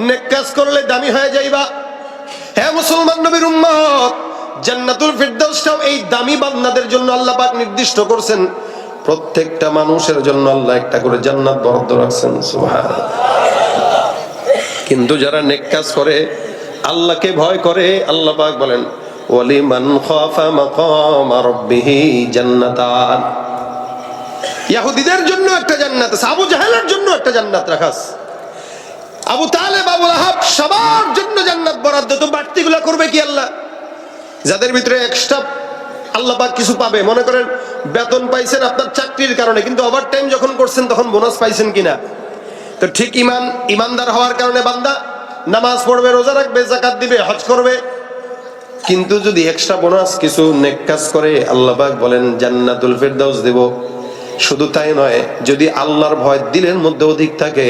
নেক কাজ করলে দামি হয়ে যাইবা। হে মুসলমান নবীর উম্মত, জান্নাতুল ফিরদাউসটাও এই দামি বান্দাদের জন্য আল্লাহ পাক নির্দিষ্ট করছেন। প্রত্যেকটা মানুষের জন্য আল্লাহ একটা করে জান্নাত বরাদ্দ রাখছেন, সুবহানাল্লাহ। কিন্তু যারা নেক কাজ করে, আল্লাহকে ভয় করে, আল্লাহ পাক বলেন ওয়ালিমান খাফা মাকাম রাব্বিহি জান্নাতান। ইহুদিদের জন্য একটা জান্নাত আছে, আবু জাহেলের জন্য একটা জান্নাত রাখা আছে, আবু তালেব, আবু লাহাব, সবার জন্য জান্নাত বরাদ্দ। তো বাড়তিগুলা করবে কি আল্লাহ? যাদের ভিতরে এক্সট্রা আল্লাহ পাক কিছু পাবে, মনে করেন বেতন পাইছেন আপনার চাকরির কারণে, কিন্তু ওভারটাইম যখন করছেন তখন বোনাস পাইছেন কিনা। তো ঠিক ইমানদার হওয়ার কারণে বান্দা নামাজ পড়বে, রোজা রাখবে, যাকাত দিবে, হজ করবে, কিন্তু যদি এক্সট্রা বোনাস কিছু নেক কাজ করে আল্লাহ পাক বলেন জান্নাতুল ফিরদাউস দেব। শুধু তাই নয়, যদি আল্লাহর ভয় দিলের মধ্যে অধিক থাকে,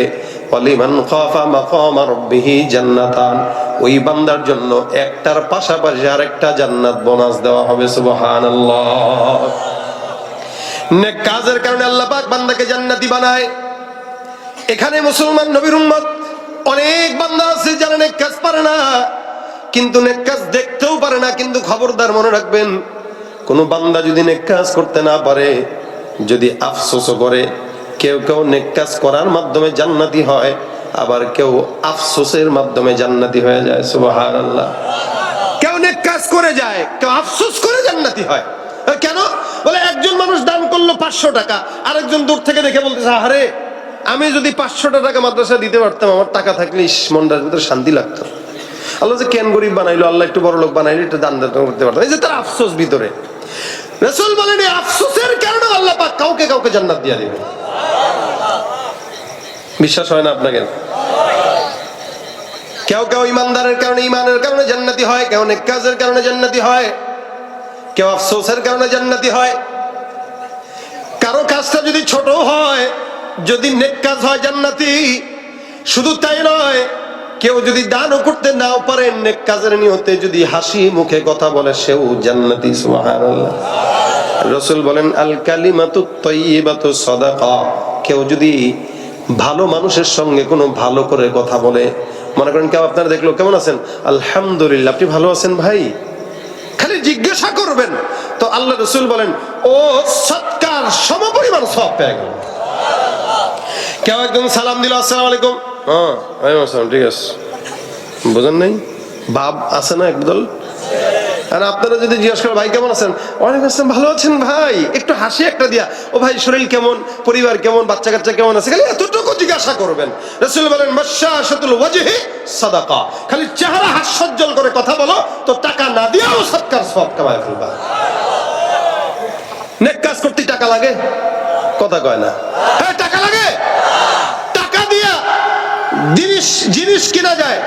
ওয়ালিমান খাফা মাকাম রাব্বিহি জান্নাতান, ওই বান্দার জন্য একটার পাশাপাশি আরেকটা জান্নাত বোনাস দেওয়া হবে, সুবহানাল্লাহ। নেক কাজের কারণে আল্লাহ পাক বান্দাকে জান্নাতি বানায়। এখানে মুসলমান নবীর উম্মত অনেক বান্দা আছে যারা নেক কাজ পারে না, কিন্তু নেক কাজ দেখতেও পারে না। কিন্তু খবরদার মনে রাখবেন, কোন বান্দা যদি নেক কাজ করতে না পারে, যদি আফসোস করে, কেউ কেউ নেক কাজ করার মাধ্যমে জান্নাতি হয়, আবার কেউ আফসোসের মাধ্যমে জান্নাতি হয়ে যায়, সুবহানাল্লাহ। কেউ নেক কাজ করে যায়, কেউ আফসোস করে জান্নাতি হয়। কেন? বলে একজন মানুষ দান করলো 500 টাকা, আরেকজন দূর থেকে দেখে বলতেছে আরে আমি যদি 500 টাকা মাদ্রাসা দিতে পারতাম, আমার টাকা থাকলে মনটার ভিতরে শান্তি লাগতো। আল্লাহ যে কেন গরিব বানাইলো, আল্লাহ একটু বড় লোক বানাইলো, একটু দান করতে পারতাম। এই যে তার আফসোস ভিতরে। রাসূল বলেন এই আফসোসের কারণে আল্লাহ পাক কাউকে কাউকে জান্নাত দিয়ে দিবে। বিশ্বাস হয় না আপনাকে? কেউ কেউ ইমানদারের কারণে, ইমানের কারণে জান্নাতি হয়, কেউ নেক কাজের কারণে জান্নাতি হয়, কেউ আফসোসের কারণে জান্নাতি হয়। কারো কাজটা যদি ছোট হয়, যদি নেক কাজ হয় জান্নাতি। শুধু তাই নয়, কেউ যদি দানও করতে নাও পারে, নেক কাজের নিয়তে যদি হাসি মুখে কথা বলে, সেও জান্নাতি, সুবহানাল্লাহ। রাসূল বলেন আল কালিমাতুত তাইয়্যিবাতু সাদাকা। কেউ যদি ভালো মানুষের সঙ্গে কোনো ভালো করে কথা বলে, মনে করেন কেউ আপনারা দেখলো কেমন আছেন, আলহামদুলিল্লাহ, আপনি ভালো আছেন ভাই, খালি জিজ্ঞাসা করবেন, তো আল্লাহ রাসূল বলেন ও সৎকার সমপরিমাণ সওয়াব পেয়ে গেল। কেউ একজন সালাম দিল, আসসালামু আলাইকুম, হ্যাঁ ওয়ালাইকুম আসসালাম, ঠিক আছে, বুঝেন নাই ভাব আছে না একদল। আর আপনারা যদি জিজ্ঞাসা করেন ভাই কেমন আছেন, ওয়ালাইকুম আসসালাম, ভালো আছেন ভাই, একটু হাসি একটা দিয়া, ও ভাই শরীর কেমন, পরিবার কেমন, বাচ্চা কাচ্চা কেমন আছে, খালি এতটুকু জিজ্ঞাসা করবেন। রাসূল বলেন মাশাআশাতুল ওয়াজহি সাদাকা। খালি চেহারা হাস্যোজ্জ্বল করে কথা বলো, তো টাকা না দিয়েও সৎকার সওয়াব কামায় ফেলবা। নেক কাজ করতে টাকা লাগে? কথা কয় না। হ্যাঁ টাকা লাগে। টাকা দিয়া জিনিস কিনা যায়,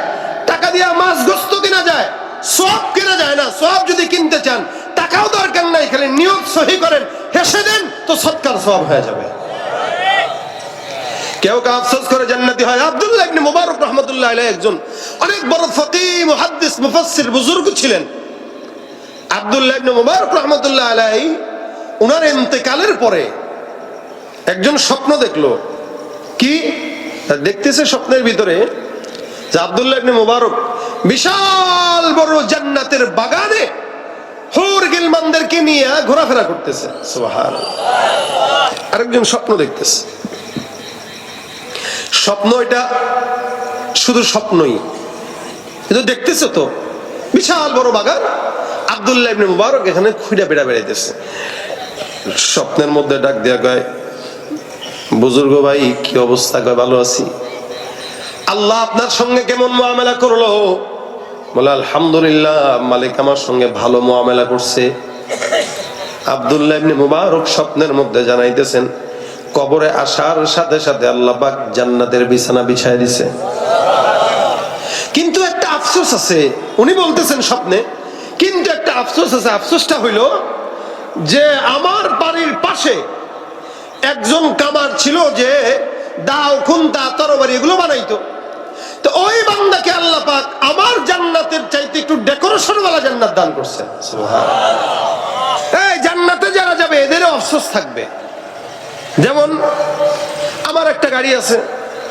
টাকা দিয়া মাছ গোস্ত কিনা যায়, সওয়াব কিনা যায় না। সওয়াব যদি কিনতে চান টাকাও দরকার নাই, খালি নিয়ত সহি করেন, হেসে দেন, তো সৎকার সওয়াব হয়ে যাবে। কেউ কেউ আফসোস করে জান্নাতি হয়। আব্দুল্লাহ ইবনে মুবারক রাহমাতুল্লাহ আলাইহি একজন অনেক বড় ফকিহ, মুহাদ্দিস, মুফাসসির, বুজুর্গ ছিলেন। আব্দুল্লাহ ইবনে মুবারক রাহমাতুল্লাহ আলাইহি ওনার ইন্তেকালের পরে একজন স্বপ্ন দেখলো। কি দেখতেছে? স্বপ্নের ভিতরে যে আব্দুল্লাহ ইবনে মুবারক বিশাল বড় জান্নাতের বাগানে হুর গিলমানদেরকে নিয়ে ঘোরাফেরা করতেছে, সুবহানাল্লাহ। আরেকজন স্বপ্ন দেখতেছে। স্বপ্ন এটা শুধু স্বপ্নই, কিন্তু দেখতেছে তো বিশাল বড় বাগান, আব্দুল্লাহ ইবনে মুবারক এখানে খুঁড়া বেড়া বেড়াইতেছে। স্বপ্নের মধ্যে ডাক দেয়া কয়, বুজুর্গ ভাই কি অবস্থা? কয় ভালো আছি। আল্লাহ আপনার সঙ্গে কেমন মুআমালা করলো? বলে আলহামদুলিল্লাহ, মালিক আমার সঙ্গে ভালো মুআমালা করছে। আব্দুল্লাহ ইবনে মুবারক স্বপ্নের মধ্যে জানাইতেছেন কবরে আসার সাথে সাথে আল্লাহ পাক জান্নাতের বিছানা বিছায় দিছে। কিন্তু একটা আফসোস আছে, উনি বলতেছেন স্বপ্নে, কিন্তু একটা আফসোস আছে। আফসোসটা হইল যে আমার বাড়ির পাশে একজন কামার ছিল যে দাও, খুন্তা, তরবারি এগুলো বানাইতো। তো ওই বান্দাকে আল্লাহ পাক আমার জান্নাতের চাইতে একটু ডেকোরেশন ওয়ালা জান্নাত দান করছেন, সুবহানাল্লাহ। এই জান্নাতে যে এটারও আফসোস থাকবে। যেমন আমার একটা গাড়ি আছে,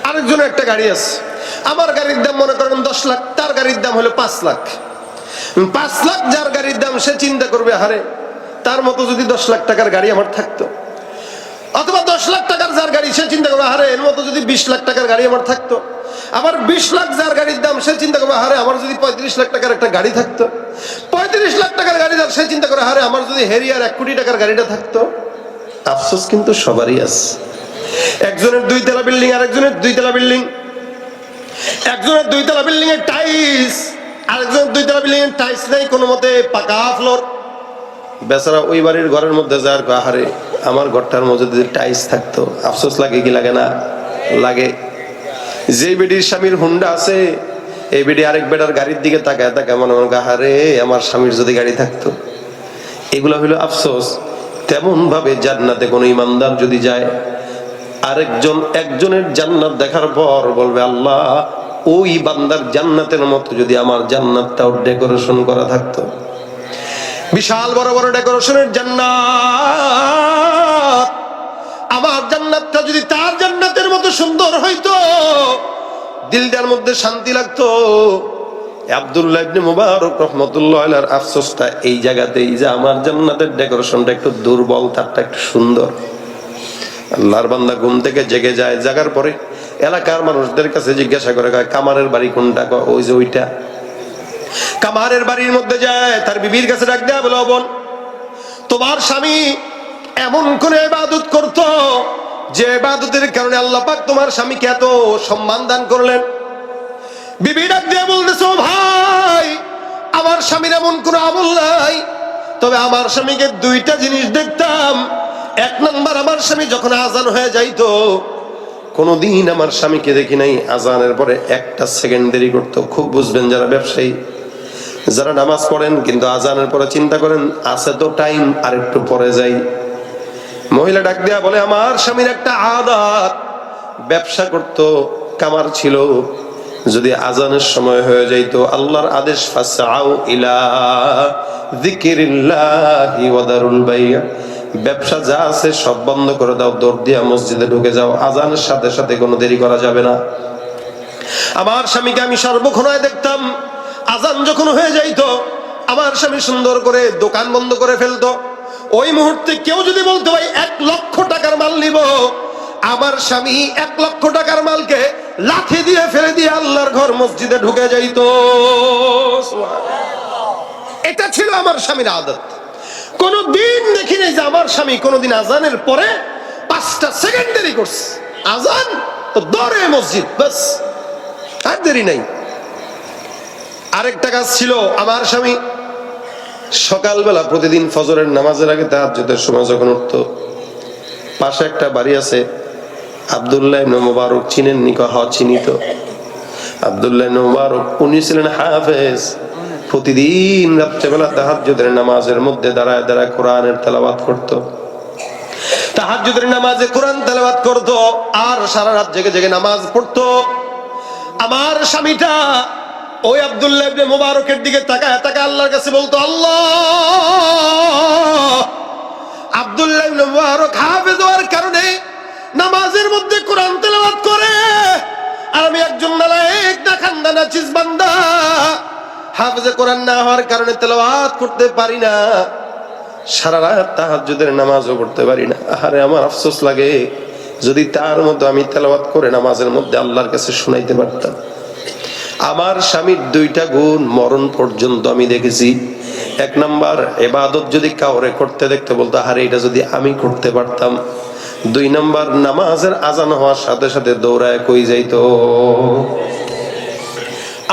আরেকজনের একটা গাড়ি আছে। আমার গাড়ির দাম মনে করেন 10 লাখ, তার গাড়ির দাম হলো 5 লাখ। 5 লাখ যার গাড়ির দাম, সে চিন্তা করবে হারে তার মতো যদি 10 লাখ টাকার গাড়ি আমার থাকতো। অথবা 10 লাখ টাকার যার গাড়ি, সে চিন্তা করবে হারে এর মতো যদি 20 লাখ টাকার গাড়ি আমার থাকতো। আবার 20 লাখ যার গাড়ির দাম, সে চিন্তা করবে হারে আমার যদি 35 লাখ টাকার একটা গাড়ি থাকতো। 35 লাখ টাকার গাড়ি যার, সে চিন্তা করে হারে আমার যদি হেরিয়ার 1 কোটি টাকার গাড়িটা থাকতো। আফসোস কিন্তু সবারই আছে। একজনের 2 তলা বিল্ডিং, আরেকজনের 2 তলা বিল্ডিং। একজনের 2 তলা বিল্ডিং এর টাইলস, আরেকজনের 2 তলা বিল্ডিং এর টাইলস নাই, কোনো মতে পাকা ফ্লোর। বেচারা ওই বাড়ির ঘরের মধ্যে যার হারে আমার ঘরটার মধ্যে যদি টাইলস থাকতো। আফসোস লাগে কি লাগে না? লাগে। যে বেডির স্বামীর হুন্ডা আছে, এই বেডি আরেক বেটার গাড়ির দিকে তাকায় তাকায় মনে মনে হারে আমার স্বামীর যদি গাড়ি থাকতো। এগুলো হলো আফসোস। তেমন ভাবে জান্নাতে কোন ইমানদার যদি যায়, একজনের জান্নাত দেখার পর বলবে আল্লাহ ওই বান্দার জান্নাতের মতো যদি আমার জান্নাতটাও ডেকোরেশন করা থাকতো। বিশাল বড় বড় ডেকোরেশনের জান্নাত, আমার জান্নাতটা যদি তার জান্নাতের মতো সুন্দর হইতো, দিলটার মধ্যে শান্তি লাগতো। আব্দুল্লাহ ইবনে মুবারক রাহমাতুল্লাহ আলাইহির আফসোসটা এই জায়গাতেই যে আমার জান্নাতের ডেকোরেশনটা একটু দুর্বল, তারটা একটু সুন্দর। আল্লাহর বান্দা ঘুম থেকে জেগে যায়, জাগার পরে এলাকার মানুষদের কাছে জিজ্ঞাসা করে কামারের বাড়ি কোনটা? ওই যে ওইটা। কামারের বাড়ির মধ্যে যায়, তার বিবির কাছে ডাক দেয়া, বলো বোন তোমার স্বামী এমন কোন ইবাদত করতো যে ইবাদতের কারণে আল্লাহ পাক তোমার স্বামীকে এত সম্মান দান করলেন। বিবি ডাক দিয়ে বলতেছে ও ভাই, আমার স্বামীর এমন কোন আমল নাই, তবে আমার স্বামীকে 2টা জিনিস দেখতাম। 1 নাম্বার, আমার স্বামী যখন আজান হয়ে যাইতো, কোনদিন আমার স্বামীকে দেখি নাই আজানের পরে 1টা সেকেন্ড দেরি করতো। খুব বুঝবেন যারা ব্যবসায়ী, যারা নামাজ পড়েন কিন্তু আজানের পরে চিন্তা করেন আছে তো টাইম, আর একটু পরে যাই। মহিলা ডাক দেয়া বলে আমার স্বামীর একটা আদত, ব্যবসা করতো, কামার ছিল, যদি আজানের সময় হয়ে যাইতো আল্লাহর আদেশ ফাসআউ ইলা যিকরিল্লাহি ওয়া দারুল বাই'a, ব্যবসা যা আছে সব বন্ধ করে দাও, দৌড় দিয়া মসজিদে ঢুকে যাও, আজানের সাথে সাথে কোনো দেরি করা যাবে না। আমার স্বামীকে আমি সর্বক্ষণায় দেখতাম, আজান যখন হয়ে যাইতো আমার স্বামী সুন্দর করে দোকান বন্ধ করে ফেলতো। ওই মুহূর্তে কেউ যদি বলতো ভাই 1 লক্ষ টাকার মাল নিব, আমার স্বামী 1 লক্ষ টাকার মালকে লাঠি দিয়ে ফেলে দিয়ে আল্লাহর ঘর মসজিদে ঢুকে যাইতো। এটা ছিল আমার স্বামীর আদত। কোনদিন দেখিনি যে আমার স্বামী কোনদিন আজানের পরে 5টা সেকেন্ড দেরি করছে। আজান তো দৌড়ে মসজিদ, বাস, আর দেরি নাই। আরেকটা কাজ ছিল আমার স্বামী, সকালবেলা প্রতিদিন ফজরের নামাজের আগে তাহাজ্জুদের সময় যখন উঠতো, পাশে একটা বাড়ি আছে, আব্দুল্লাহ ইবনে মুবারক চিনেন নি? চিনিত। আব্দুল্লাহ ইবনে মুবারক উনি ছিলেন হাফেজ। প্রতিদিন রাত্রেবেলা তাহাজ্জুদের নামাজের মধ্যে দাঁড়ায় দাঁড়ায় কোরআনের তেলাওয়াত করত। তাহাজ্জুদের নামাজে কোরআন তেলাওয়াত করত আর সারা রাত জেগে জেগে নামাজ পড়তো। আমার স্বামীটা ওই আব্দুল্লাহ ইবনে মুবারকের দিকে তাকায় তাকায় আল্লাহর কাছে বলতো, আল্লাহ, আব্দুল্লাহ ইবনে মুবারক হাফেজ হওয়ার কারণে নামাজের মধ্যে কোরআন তেলাওয়াত করে, আর আমি একজন নালায়েক না খানদানা চিজ বান্দা, হাফেজে কোরআন না হওয়ার কারণে তেলাওয়াত করতে পারি না, সারা রাত তাহাজ্জুদের নামাজও পড়তে পারি না। আরে আমার আফসোস লাগে, যদি তার মতো আমি তেলাওয়াত করে নামাজের মধ্যে আল্লাহর কাছে শুনাইতে পারতাম। আমার স্বামীর 2টা গুণ মরণ পর্যন্ত আমি দেখেছি। 1 নাম্বার, ইবাদত যদি কাউরে করতে দেখতে বলতো আরে এটা যদি আমি করতে পারতাম। 2 নাম্বার, নামাজের আজান হওয়ার সাথে সাথে দৌড়ায় কই যাইতো।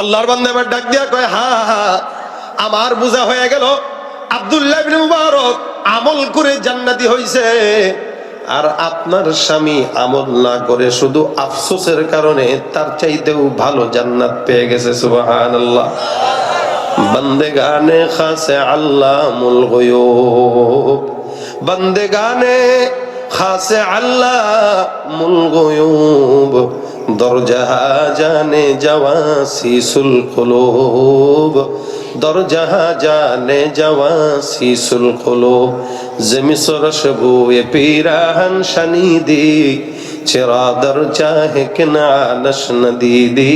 আল্লাহর বান্দা এবার ডাক দিয়া কয়, হ্যাঁ হ্যাঁ, আমার বোঝা হয়ে গেল আব্দুল্লাহ ইবনে মুবারক আমল করে জান্নাতি হইছে, আর আপনার স্বামী আমল না করে শুধু আফসোসের কারণে তার চাইতেও ভালো জান্নাত পেয়ে গেছে। সুবহানাল্লাহ। বন্দেগানে খাসে আল্লামুল গুয়ুব, বন্দেগানে খাসে আল্লামুল গুয়ুব, দরজা জানে জাওয়াসিসুল কুলুব, দরজা জানে জাওয়াসিসুল কুলুব, যে মিসর শবুয়ে পিরাহান শানিদি, চেরা দরজা হে কিনানশ নদীদি,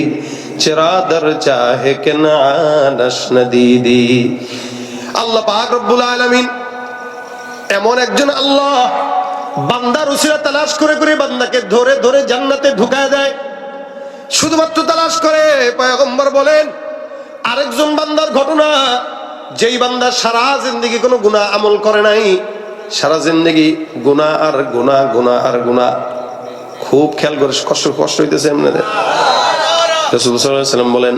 চেরা দরজা হে কিনানশ নদীদি। আল্লাহ পাক রব্বুল আলামিন এমন একজন আল্লাহ, বান্দার উসিলা তালাশ করে করে বান্দাকে ধরে ধরে জান্নাতে ঢুকায় দেয়। শুধুমাত্র তালাশ করে। পয়গম্বর বলেন আরেকজন বান্দার ঘটনা, যেই বান্দা সারা জিন্দেগি কোনো গুনাহ আমল করে নাই, সারা জিন্দেগি গুনাহ আর গুনাহ, গুনাহ আর গুনাহ। খুব খেয়াল করে, কষ্ট হইতেছে আপনাদের। রাসূল সাল্লাল্লাহু আলাইহি ওয়াসাল্লাম বলেন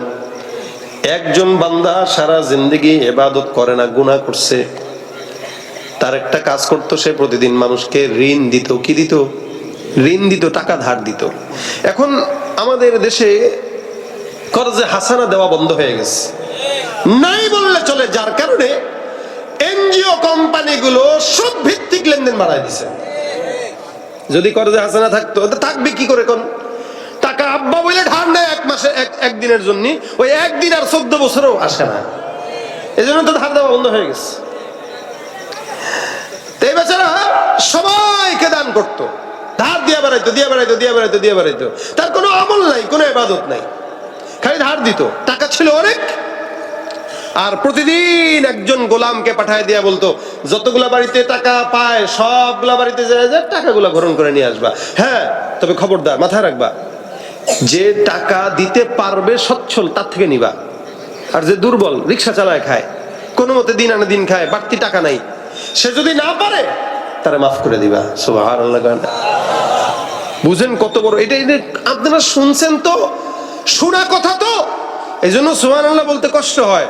একজন বান্দা সারা জিন্দেগি ইবাদত করে না, গুনাহ করছে, তার একটা কাজ করতো, সে প্রতিদিন মানুষকে ঋণ দিত। কি দিত? ঋণ দিত, টাকা ধার দিত। এখন আমাদের দেশে কর্জে হাসানা দেওয়া বন্ধ হয়ে গেছে, নাই বললে চলে, যার কারণে এনজিও কোম্পানিগুলো সুদ ভিত্তিক লেনদেন বাড়ায় দিছে। যদি কর্জে হাসানা থাকতো, থাকবে কি করে? কোন টাকা আব্বা বলে ধার নেয় এক মাসে, একদিনের জন্য, ওই একদিন আর 14 বছরও আসে না। এই জন্য তো ধার দেওয়া বন্ধ হয়ে গেছে। এই বেচারা সবাইকে দান করতো, ধার দিয়ে বেড়াইতো, দিয়ে বেড়াইতো, দিয়ে বেড়াইতো, দিয়ে বেড়াইতো। তার কোনো আমল নাই, কোনো ইবাদত নাই, খালি ধার দিত। টাকা ছিল অনেক, আর প্রতিদিন একজন গোলামকে পাঠায় দিয়া বলতো যতগুলা বাড়িতে টাকা পায় সবগুলা বাড়িতে যায় যে টাকাগুলা গ্রহণ করে নিয়ে আসবা। হ্যাঁ, তবে খবরদার, মাথায় রাখবা, যে টাকা দিতে পারবে সচ্ছল তার থেকে নিবা, আর যে দুর্বল রিক্সা চালায় খায়, কোনো মতে দিন আনে দিন খায়, বাড়তি টাকা নাই, সে যদি না পারে তারে মাফ করে দিবা। সুবহানাল্লাহ। বুঝেন কত বড় এটা? আপনারা শুনছেন তো, শোনা কথা তো, এই জন্য সুবহানাল্লাহ বলতে কষ্ট হয়।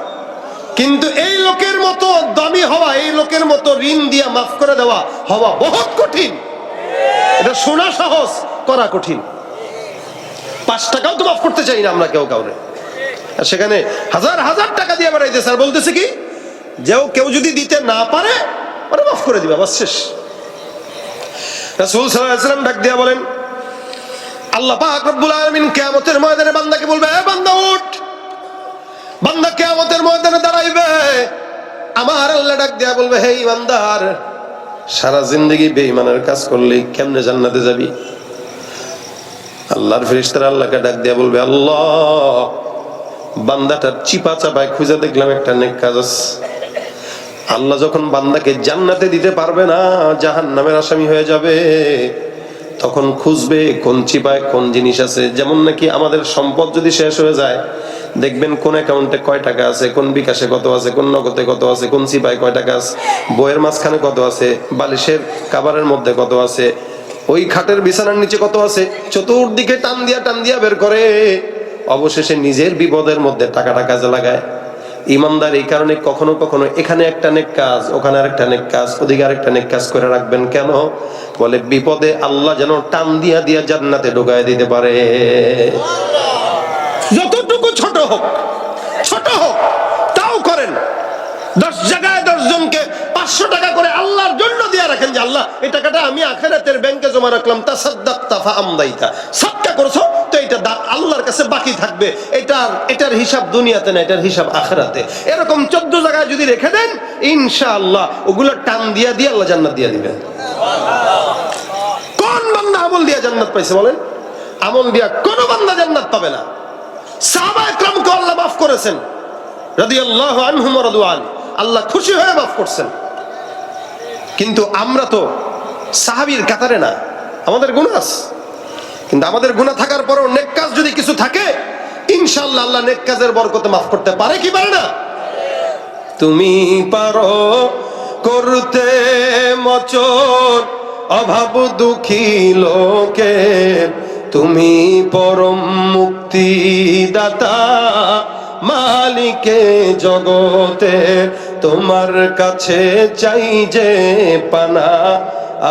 কিন্তু এই লোকের মতো দামি হওয়া, এই লোকের মতো ঋণ দিয়া মাফ করে দেওয়া হওয়া বহুত কঠিন। এটা শোনা সহজ, করা কঠিন। 5 টাকাও তো মাফ করতে চাই না আমরা কেউ কাউরে, আর সেখানে হাজার হাজার টাকা দিয়ে বেড়াইতেছে, আর বলতেছে কি যে কেউ যদি দিতে না পারে ওরা মাফ করে দিবা, বাস শেষ। রাসূল সাল্লাল্লাহু আলাইহি ওয়াসাল্লাম ডাক দিয়া বলেন আল্লাহ পাক রব্বুল আলামিন কিয়ামতের ময়দানে বান্দাকে বলবে, এ বান্দা উঠ। বান্দা কিয়ামতের ময়দানে দাঁড়াইবে, আমার আল্লাহ ডাক দিয়া বলবে, হে ইমানদার, সারা জিন্দেগি বেঈমানের কাজ করলি, কেমনে জান্নাতে যাবি? আল্লাহর ফেরেশতারা আল্লাহকে ডাক দিয়া বলবে, আল্লাহ, বান্দাটার চিপা চাপায় খুঁজে দেখলাম একটা নেক কাজ আছে। আল্লাহ যখন বান্দাকে জান্নাতে দিতে পারবে না, জাহান্নামের আসামি হয়ে যাবে, তখন খুঁজবে কোন চিপায় কোন জিনিস আছে। যেমন নাকি আমাদের সম্পদ যদি শেষ হয়ে যায়, দেখবেন কোন অ্যাকাউন্টে কয় টাকা আছে, কোন বিকাশে কত আছে, কোন নগদে কত আছে, কোন চিপায় কয় টাকা আছে, বইয়ের মাঝখানে কত আছে, বালিশের কাভারের মধ্যে কত আছে, ওই খাটের বিছানার নিচে কত আছে, চতুর্দিকে টান দিয়া বের করে। অবশেষে নিজের বিপদের মধ্যে টাকাটা কাজে লাগায়। ইমানদার এই কারণে কখনো কখনো এখানে একটা নেক কাজ, ওখানে আরেকটা নেক কাজ, ওদিকে আরেকটা নেক কাজ করে রাখবেন। কেন? বলে বিপদে আল্লাহ যেন টান দিয়া দিয়া জান্নাতে ঢোকায় দিতে পারে। যতটুকু ছোট হোক তাও করেন। 10 জায়গায় 10 জনকে 500 টাকা করে আল্লাহর জন্য দিয়ে রাখেন, যে আল্লাহ এই টাকাটা আমি আখিরাতের ব্যাংকে জমা রাখলাম, তাসাদ্দাকতা ফাআমদাইতা, সাদকা করছো তো এটা আল্লাহর কাছে বাকি থাকবে, এটার হিসাব দুনিয়াতে না, এটার হিসাব আখিরাতে। এরকম 14 জায়গায় যদি রেখে দেন, ইনশাআল্লাহ ওগুলো টান দিয়া দিয়ে আল্লাহ জান্নাত দিয়ে দিবেন। কোন বান্দা আমল দিয়া জান্নাত পাইছে বলেন? আমল দিয়া কোন বান্দা জান্নাত পাবে না। সাহাবায়ে কেরামকে আল্লাহ মাফ করেছেন, রাদিয়াল্লাহু আনহুম ওয়া রাদু আন, আল্লাহ খুশি হয়ে মাফ করছেন। কিন্তু আমরা তো সাহাবীর কাতারে না, আমাদের গুনাহ আছে। কিন্তু আমাদের গুনাহ থাকার পরেও নেক কাজ যদি কিছু থাকে, ইনশাআল্লাহ আল্লাহ নেক কাজের বরকতে মাফ করতে পারে কি পারে না? তুমি পারো করতে মোচন অভাব দুঃখী লোকে, তুমি পরম মুক্তিদাতা মালিকে জগতে, তোমার কাছে চাই যে পানা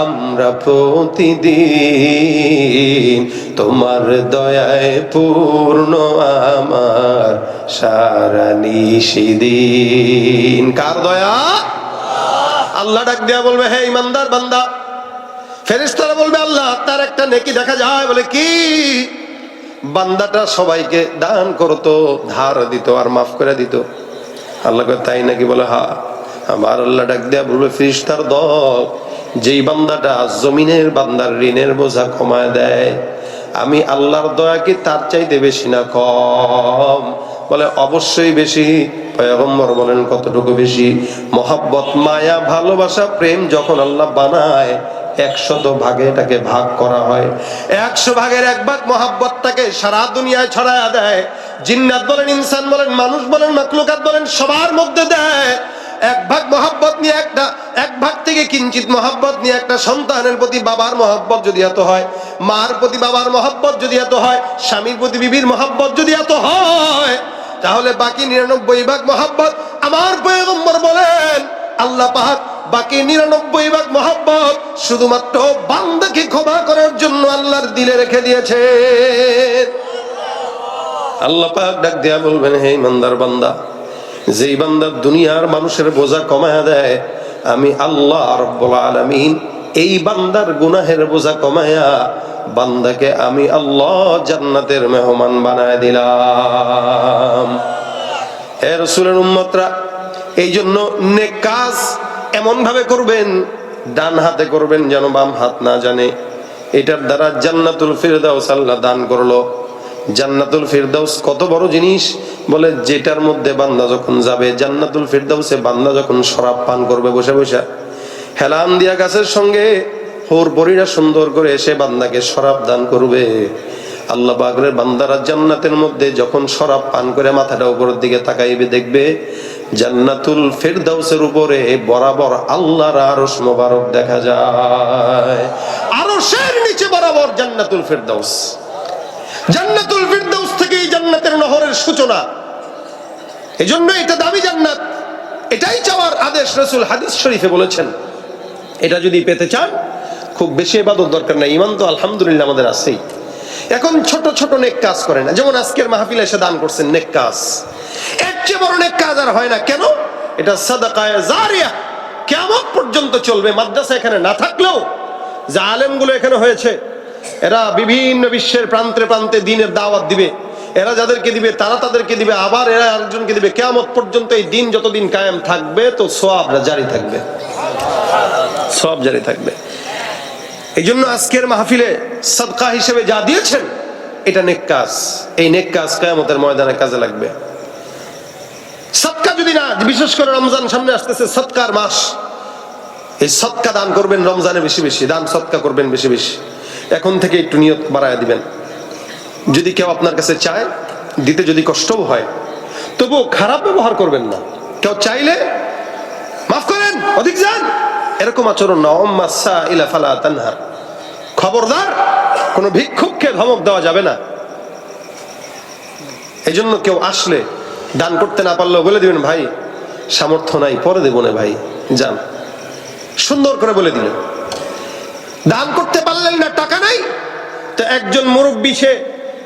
আমরা প্রতিদিন, তোমার দয়ায় পূর্ণ আমার সারা নিশিদিন। কার দয়া? আল্লাহ ডাক দিয়া বলবে, হে ইমানদার বান্দা। ফেরেশতারা বলবে, আল্লাহ তার একটা নেকি দেখা যায়। বলে কি? বান্দাটা সবাইকে দান করতো, ধার দিত আর মাফ করে দিত। আল্লাহ কয় তাই নাকি? বলে হ্যাঁ। আমার আল্লাহ ডাক দেয়া বলবে, ফেরেশতার দল, যেই বান্দাটা জমিনের বান্দার ঋণের বোঝা কমায় দেয়, আমি আল্লাহর দয়া কি তার চাইতে বেশি না কম? বলে অবশ্যই বেশি। পয়গম্বর বলেন কতটুকু বেশি? মহব্বত, মায়া, ভালোবাসা, প্রেম যখন আল্লাহ বানায় 100 ভাগে এটাকে ভাগ করা হয়। 100 ভাগের 1 ভাগ মহব্বতটাকে সারা দুনিয়ায় ছড়ায়া দেয়। জিন্নাত বলেন, ইনসান বলেন, মানুষ বলেন, মাখলুকাত বলেন, সবার মধ্যে দেয়। 1 ভাগ মহব্বত নিয়ে একটা 1 ভাগ থেকে কিঞ্চিত মহব্বত নিয়ে একটা সন্তানের প্রতি বাবার মহব্বত যদি এত হয়, মার প্রতি বাবার মহব্বত যদি এত হয়, স্বামীর প্রতি বিবির মহব্বত যদি এত হয়, তাহলে বাকি 99 ভাগ মহব্বত আমার পয়গম্বর বলেন আল্লাহ পাক বাকি 99 ভাগ মহব্বত শুধুমাত্র বান্দাকে ক্ষমা করার জন্য আল্লাহর দিলে রেখে দিয়েছে। আল্লাহ পাক ডাক দিয়া বলবেন, হে ইমানদার বান্দা, যেই বান্দা দুনিয়ার মানুষের বোঝা কমায়া দেয়, আমি আল্লাহ রাব্বুল আলামিন এই বান্দার গুনাহের বোঝা কমায়া বান্দাকে আমি আল্লাহ জান্নাতের মেহমান বানায় দিলাম। হে রাসূলের উম্মতরা, এই জন্য নেক কাজ এমন ভাবে করবেন, ডান হাতে করবেন যেন বাম হাত না জানে। এটার দ্বারা জান্নাতুল ফিরদাউস আল্লাহ দান করলো। জান্নাতুল ফিরদাউস কত বড় জিনিস! বলে যেটার মধ্যে বান্দা যখন যাবে, জান্নাতুল ফিরদাউসে বান্দা যখন শরাব পান করবে বসে বসে, হেলান দিয়া গাছের সঙ্গে হোর পরীরা সুন্দর করে এসে বান্দাকে শরাব দান করবে। আল্লাহ পাকের বান্দারা জান্নাতের মধ্যে যখন শরাব পান করে মাথাটা উপরের দিকে তাকাইবে, দেখবে জান্নাতুল ফিরদাউসের উপরে বরাবর আল্লাহর আরশ মোবারক দেখা যায়। আরশের নিচে বরাবর জান্নাতুল ফিরদাউস। জান্নাতুল ফিরদাউস থেকেই জান্নাতের নহরের সূচনা। এজন্য এটা দামি জান্নাত, এটাই চাওয়ার আদেশ রাসূল হাদিস শরীফে বলেছেন। এটা যদি পেতে চান, খুব বেশি ইবাদত দরকার নাই, ঈমান তো আলহামদুলিল্লাহ আমাদের আছেই। এখন ছোট ছোট নেক কাজ করেন, যেমন আজকের মাহফিলে এসে দান করছেন, নেক কাজ। এর চেয়ে বড় নেক কাজ আর হয় না। কেন? এটা সাদাকায়ে জারিয়া, কিয়ামত পর্যন্ত চলবে। মাদ্রাসা এখানে না থাকলেও যে আলেমগুলো এখানে হয়েছে, এরা বিভিন্ন বিশ্বের প্রান্তে প্রান্তে দ্বীনের দাওয়াত দিবে। এরা যাদেরকে দিবে তারা তাদেরকে দিবে, আবার এরা আরেকজনকে দিবে। কিয়ামত পর্যন্ত এই দ্বীন যতদিন কায়েম থাকবে, তো সওয়াব জারি থাকবে, সওয়াব জারি থাকবে। এই জন্য আজকের মাহফিলে সাদকা হিসেবে যা দিয়েছেন, এটা নেক কাজ। এই নেক কাজ কিয়ামতের ময়দানে কাজে লাগবে। সাদকা যদি না, বিশেষ করে রমজান সামনে আসতেছে, সাদকার মাস। এই সাদকা দান করবেন রমজানে বেশি বেশি, দান সাদকা করবেন বেশি বেশি। এখন থেকে একটু নিয়ত বাড়ায় দিবেন। যদি কেউ আপনার কাছে চায়, দিতে যদি কষ্টও হয়, তবুও খারাপ ব্যবহার করবেন না। কেউ চাইলে মাফ করেন, অধিক যান, এরকম আচরণ না। উম্মা সাইলা ফালা তানহার, খবরদার, কোন ভিক্ষুককে ধমক দেওয়া যাবে না। এই জন্য কেউ আসলে দান করতে না পারলেও বলে দিবেন, ভাই সামর্থ্য নাই, পরে দেবো না ভাই, যান, সুন্দর করে বলে দিলেন। দান করতে পারলেন না, টাকা নাই, তো একজন মুরব্বি সে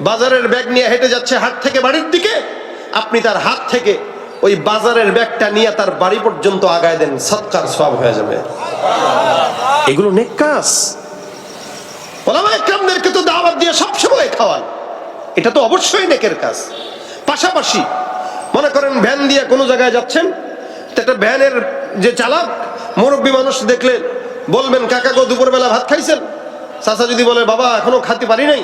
বাজারের ব্যাগ নিয়ে হেঁটে যাচ্ছে হাট থেকে বাড়ির দিকে, আপনি তার হাত থেকে ওই বাজারের ব্যাগটা নিয়ে তার বাড়ি পর্যন্ত আগায় দেন, সদকার সওয়াব হয়ে যাবে। এগুলো নেক কাজ। ওলামা ইকরামদেরকে তো দাওয়াত দিয়ে সবসময় খাওয়ান, এটা তো অবশ্যই নেকের কাজ। পাশাপাশি মনে করেন ভ্যান দিয়ে কোনো জায়গায় যাচ্ছেন, তো একটা ভ্যানের যে চালক মুরব্বী মানুষ দেখলে বলবেন, কাকা গো দুপুরবেলা ভাত খাইছেন? চাচা যদি বলে, বাবা এখনো খাতে পারি নাই,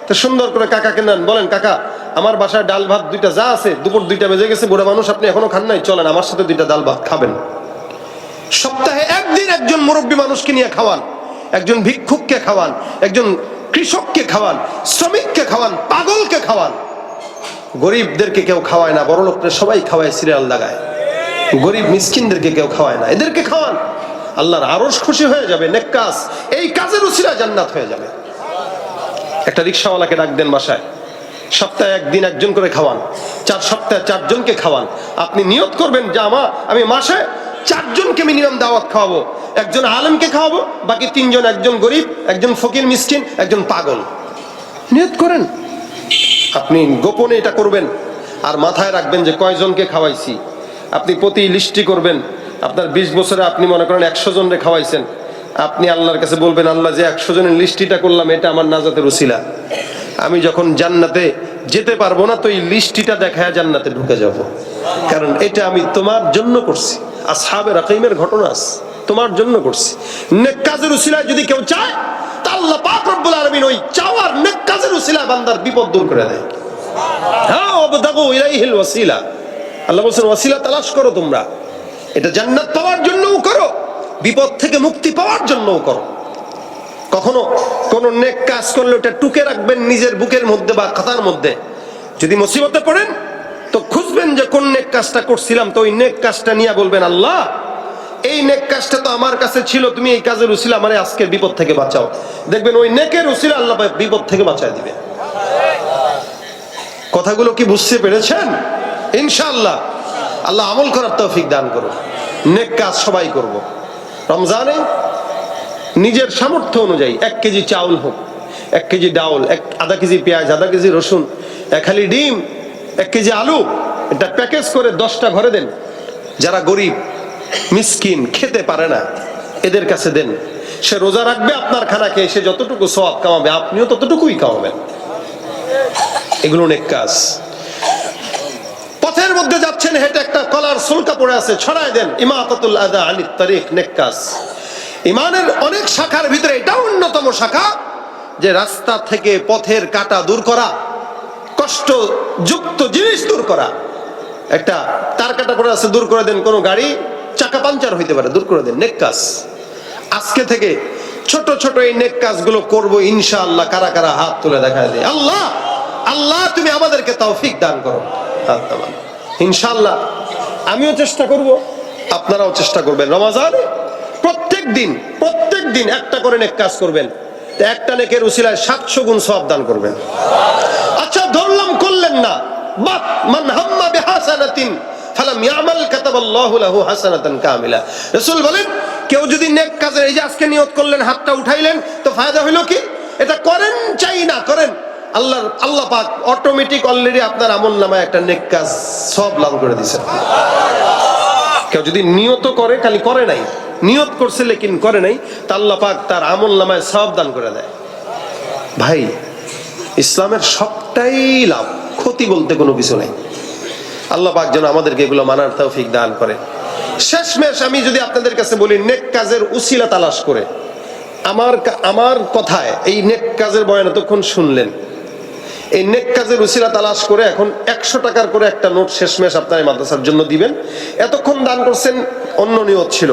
তো সুন্দর করে কাকাকে নেন, বলেন, কাকা আমার বাসায় ডাল ভাত 2টা যা আছে, দুপুর 2টা বেজে গেছে, বুড়া মানুষ আপনি এখনো খান নাই, চলেন আমার সাথে 2টা ডাল ভাত খাবেন। সপ্তাহে একদিন একজন মুরব্বী মানুষকে নিয়ে খাওয়ান, একজন ভিক্ষুককে খাওয়ান, একজন কৃষককে খাওয়ান, শ্রমিককে খাওয়ান, পাগলকে খাওয়ান। গরিবদেরকে কেউ খাওয়ায় না, বড় লোকদের সবাই খাওয়ায়, সিরিয়াল লাগায়। গরিব মিসকিনদেরকে কেউ খাওয়ায় না, এদেরকে খাওয়ান। আল্লাহর আরশ খুশি হয়ে যাবে। নেক কাজ, এই কাজের উসিলা জান্নাত হয়ে যাবে। একটা রিকশাওয়ালাকে ডাক দেন বাসায়, সপ্তাহে একদিন একজন করে খাওয়ান, 4 সপ্তাহে 4 জনকে খাওয়ান। আপনি নিয়ত করবেন যে আমি মাসে 4 জনকে মিনিমাম দাওয়াত খাওয়াবো। একজন আলেমকে খাওয়াবো, বাকি 3 জন, একজন গরিব, একজন ফকির মিসকিন, একজন পাগল। নিয়ত করেন, আপনি গোপনে এটা করবেন। আর মাথায় রাখবেন যে কয়জনকে খাওয়াইছি। আপনি প্রতি লিস্টি করবেন। আপনার 20 বছরে আপনি মনে করেন 100 জনকে খাওয়াইছেন, আপনি আল্লাহর কাছে বলবেন, আল্লাহ যে 100 জনের লিস্টিটা করলাম, এটা আমার নাজাতের উসিলা। আমি যখন জান্নাতে যেতে পারবো না তো এই লিস্টিটা দেখায় জান্নাতে ঢুকে যাব, কারণ এটা আমি তোমার জন্য করছি। আসহাবে রাকিমের ঘটনা আছে, তোমার জন্য করছি। নেক কাজের উসিলায় যদি কেউ চায় তা আল্লাহ পাক রব্বুল আলামিন ওই চাওয়ার নেক কাজের উসিলায় বান্দার বিপদ দূর করে দেয়। হ্যাঁ, ওয়াবতাগু ইলাইহিল ওয়াসিলা, আল্লাহ বলেন ওয়াসিলা তালাশ করো তোমরা। এটা জান্নাত পাওয়ার জন্যও করো, বিপদ থেকে মুক্তি পাওয়ার জন্যও করো। কখনো কোন নেক কাজ করলে ওটা টুকে রাখবেন নিজের বুকের মধ্যে বা খাতার মধ্যে। যদি মুসিবতে পড়েন তো খুঁজবেন যে কোন নেক কাজটা করছিলাম, তো ওই নেক কাজটা নিয়ে বলবেন আল্লাহ এই নেক কাজটা তো আমার কাছে ছিল, তুমি এই কাজের উসিলা আমারে আজকের বিপদ থেকে বাঁচাও। দেখবেন ওই নেকের উসিলা আল্লাহ বিপদ থেকে বাঁচায় দিবে। কথাগুলো কি বুঝতে পেরেছেন? ইনশাআল্লাহ আল্লাহ আমল করার তৌফিক দান করুন। নেক কাজ সবাই করব। রমজানে নিজের সামর্থ্য অনুযায়ী 1 কেজি চাউল হোক, 1 কেজি ডাউল, আধা কেজি পেঁয়াজ, আধা কেজি রসুন, 1 হালি ডিম, 1 কেজি আলু, এটা প্যাকেজ করে 10টা ঘরে দেন। যারা গরিব মিসকিন খেতে পারে না এদের কাছে দেন। সে রোজা রাখবে, আপনার খানা খেয়ে সে যতটুকু সওয়াব কামাবে আপনিও ততটুকুই কামাবেন। এগুলো নেক কাজ। পথের মধ্যে যাচ্ছেন, হেঁটে একটা কলার সুলকা পড়ে আছে, ছড়ায় দেন। ইমাতাতুল আদা আনিত তারিক, নেক কাজ। ইমানের অনেক শাখার ভিতরে এটা অন্যতম শাখা যে রাস্তা থেকে পথের কাটা দূর করা, কষ্ট যুক্ত জিনিস দূর করা। একটা তার কাটা পড়ে আছে, দূর করে দেন। কোনো গাড়ি চাকা পাঞ্চার হইতে পারে, দূর করে দেন। নেক কাজ। আজকে থেকে ছোট ছোট এই নেক কাজগুলো করবো ইনশাআল্লাহ। কারা কারা হাত তুলে দেখা দেয়, আল্লাহ আল্লাহ তুমি আমাদেরকে তৌফিক দান করো। ইনশাআল্লাহ আমিও চেষ্টা করব, আপনারাও চেষ্টা করবেন। রমজানে প্রত্যেক দিন একটা করে নেক কাজ করবেন। একটা নেকের উসিলায় 700 গুণ সওয়াব দান করবেন। আচ্ছা ধরলাম করলেন না, বাত মান হাম্মা বিহাসানাতিন ফালাম ইয়ামাল কাতাবাল্লাহু লাহু হাসানাতান কামিলা। রাসূল বলেন কেউ যদি নেক কাজে, এই যে আজকে নিয়ত করলেন, হাতটা উঠাইলেন, তো ফায়দা হইল কি? এটা করেন চাই না করেন, আল্লাহ পাক অটোমেটিক অলরেডি আপনার আমলনামায় একটা নেক কাজ সব লাভ করে দিয়েছেন। কেউ যদি নিয়ত করে, খালি করে নাই, নিয়ত করছে লেকিন করে নাই, তা আল্লাহ পাক তার আমলনামায় সব দান করে দেয়। ভাই ইসলামের সবটাই লাভ, ক্ষতি বলতে কোনো কিছু নাই। আল্লাহ পাক যেন আমাদেরকে এগুলো মানার তৌফিক দান করে। শেষমেশ আমি যদি আপনাদের কাছে বলি, নেক কাজের উসিলা তালাশ করে, আমার কথায় এই নেক কাজের বয়ান এতক্ষণ শুনলেন, এই নেক কাজের উসিলা তালাশ করে এখন 100 টাকার করে একটা নোট শেষমেশ আপনার এই মাদ্রাসার জন্য দিবেন। এতক্ষণ দান করছেন অন্য নিয়ত ছিল,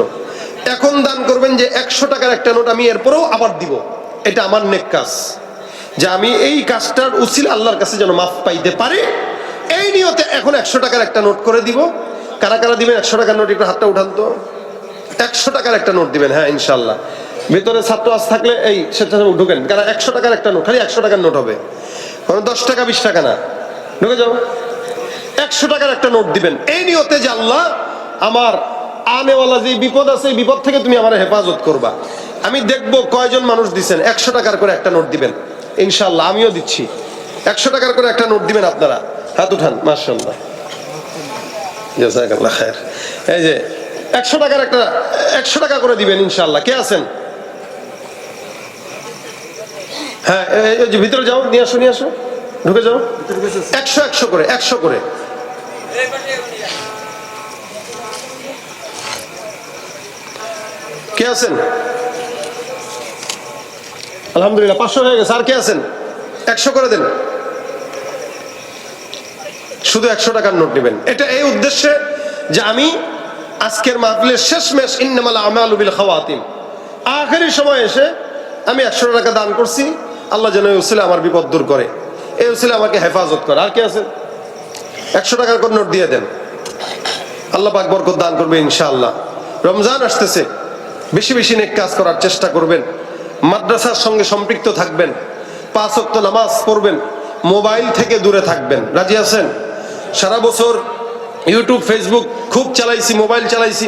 এখন দান করবেন যে 100 টাকার একটা নোট আমি এরপরেও আবার দিব। এটা আমার নেক কাজ, যে আমি এই কাজটার উসিলা আল্লাহর কাছে যেন মাফ পাইতে পারি, এই নিয়তে এখন 100 টাকার একটা নোট করে দিব। কারা কারা দিবেন 100 টাকার নোট? একটু হাতটা উঠান তো। 100 টাকার একটা নোট দিবেন, হ্যাঁ ইনশাল্লাহ। ভেতরে ছাত্র আজ থাকলে এই সেটা ঢুকেন, কারণ 100 টাকার একটা নোট, খালি 100 টাকার নোট হবে, কারণ 10 টাকা 20 টাকা না। ঢুকে যাও, 100 টাকার একটা নোট দিবেন এই নিয়তে যে আল্লাহ আমার আনেওয়ালা যে বিপদ আছে, এই বিপদ থেকে তুমি আমার হেফাজত করবা। আমি দেখবো কয়জন মানুষ দিচ্ছেন। 100 টাকার করে একটা নোট দিবেন ইনশাল্লাহ, আমিও দিচ্ছি। 100 টাকার করে একটা নোট দিবেন আপনারা, হাত উঠান। মাশাআল্লাহ, জাযাকাল্লাহ খায়ের। এই যে 100 টাকার একটা 100 টাকা করে দিবেন ইনশাআল্লাহ। কে আছেন? হ্যাঁ এই যে ভিতরে যাও, নিয়ে আসো, ঢুকে যাও। 100 করে 100 করে। কে আছেন? আলহামদুলিল্লাহ 500 হয়ে গেছে। আর কে আছেন? 100 করে দেন। শুধু 100 টাকার নোট নেবেন। এটা এই উদ্দেশ্যে যে আমি আজকের মাহফিলের শেষমেশ ইন্নামাল আমালু বিল খাওয়াতিম, আখেরি সময় এসে আমি 100 টাকা দান করছি, আল্লাহ যেন এই উসিলা আমার বিপদ দূর করে, এই উসিলা আমাকে হেফাজত করে। আর কে আছে? 100 টাকার করে নোট দিয়ে দেন, আল্লাহ পাক বরকত দান করবে ইনশাআল্লাহ। রমজান আসতেছে, বেশি বেশি নেক কাজ করার চেষ্টা করবেন, মাদ্রাসার সঙ্গে সম্পৃক্ত থাকবেন, 5 ওয়াক্ত নামাজ পড়বেন, মোবাইল থেকে দূরে থাকবেন। রাজি আছেন? সারা বছর ইউটিউব ফেসবুক খুব চালাইছি, মোবাইল চালাইছি,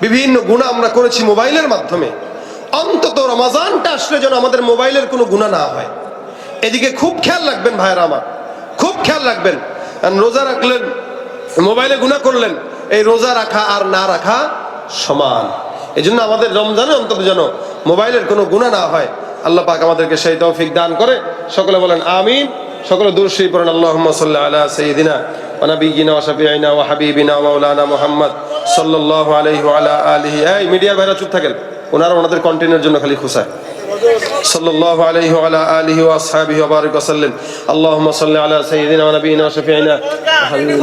বিভিন্ন গুনাহ আমরা করেছি মোবাইলের মাধ্যমে। অন্তত রমজানটা আসলে যেন আমাদের মোবাইলের কোনো গুনাহ না হয়, এদিকে খুব খেয়াল রাখবেন ভাইরা আমার, খুব খেয়াল রাখবেন। রোজা রাখলেন, মোবাইলে গুনাহ করলেন, এই রোজা রাখা আর না রাখা সমান। এই জন্য আমাদের রমজানে অন্তত যেন মোবাইলের কোনো গুনাহ না হয়, আল্লাহ পাক আমাদেরকে সেই তৌফিক দান করে। সকলে বলেন আমিন। সকলে দুরূদ শরীফ পড়েন। আল্লাহুম্মা সাল্লি আলা সাইয়্যিদিনা ওয়া নাবিয়্যিনা ওয়া শাফিঈনা ওয়া হাবিবিনা ওয়া মাওলানা মুহাম্মদ সাল্লাল্লাহু আলাইহি ওয়া আলা আলিহি। এই মিডিয়ার ভাইরা চুপ থাকেন, ওনারা ওনাদের কন্টেন্টের জন্য খালি খুশায়। সাল্লাল্লাহু আলাইহি ওয়া আলা আলিহি ওয়া আসহাবিহি ওয়া বারিক ওয়া সাল্লাম। আল্লাহুম্মা সাল্লি আলা সাইয়্যিদিনা ওয়া নাবিয়্যিনা ওয়া শাফিঈনা ওয়া হাবিবিনা।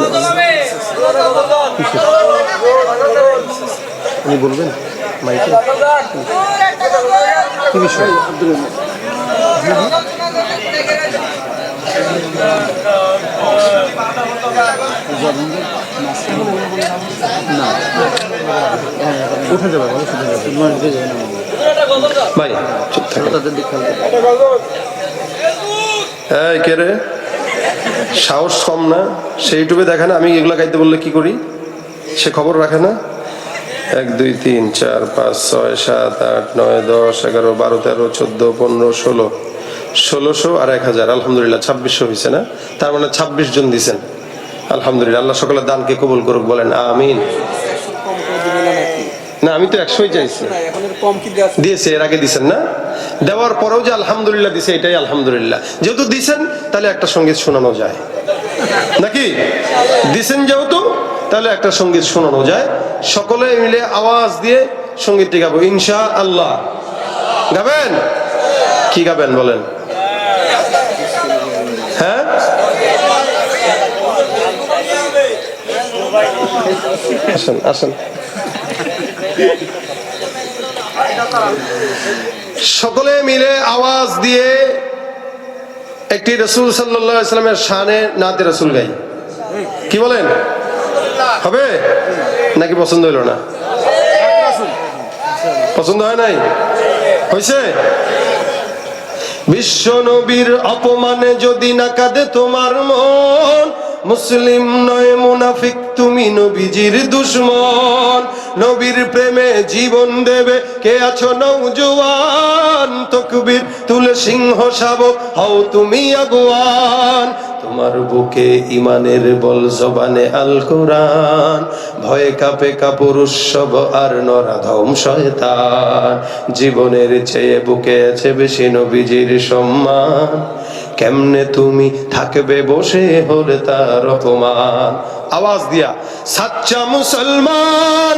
উনি বলবেন মাইকে কি বিষয়? ভাই চুপ থাকেন। এই কে রে, সাহস কম না? সে ইউটিউবে দেখে না আমি এগুলা গাইতে বললে কি করি, সে খবর রাখে না? 1 2 3 4 5 6 7 8 9 10 11 12 13 14 15 16 1600 আর 1000, আলহামদুলিল্লাহ 2600 হয়েছে না? তার মানে 26 জন দিচ্ছেন, আলহামদুলিল্লাহ। আল্লাহ সকলের দানকে কবুল করুক, বলেন আমিন। না আমি তো 100ই চাইছি, দিয়েছে এর আগে দিচ্ছেন না? দেওয়ার পরেও যে আলহামদুলিল্লাহ দিছে, এটাই আলহামদুলিল্লাহ। যেহেতু দিছেন তাহলে একটা সঙ্গীত শোনানো যায় নাকি? দিছেন যেহেতু তাহলে একটা সঙ্গীত শোনানো যায়। সকলে মিলে আওয়াজ দিয়ে সঙ্গীতটি গাবো ইনশাআল্লাহ। গাবেন? কি গাবেন বলেন? হ্যাঁ আসেন আসেন। সকলে মিলে আওয়াজ দিয়ে একটি রাসূল সাল্লাল্লাহু আলাইহি ওয়াসাল্লামের শানে নাতে রাসূল গাই। কি বলেন, হবে নাকি পছন্দ হইল না? পছন্দ হয় নাই? হয়েছে? বিশ্ব নবীর অপমানে যদি না কাঁদে তোমার মন, মুসলিম নয় মুনাফিক তুমি নবীজির দুশমন। নবীর প্রেমে জীবন দেবে কে আছো নওজোয়ান, তাকবীর তুলে সিংহ শাবক হও তুমি আগুয়ান। তোমার বুকে ইমানের বল, জবানে আল কোরআন, ভয়ে কাঁপে কাপুরুষ সব আর নরাধম শয়তান। জীবনের চেয়ে বুকে আছে বেশি নবীজির সম্মান, কেমনে তুমি থাকবে বসে হলে তার অপমান। আওয়াজ দিয়া সাচ্চা মুসলমান,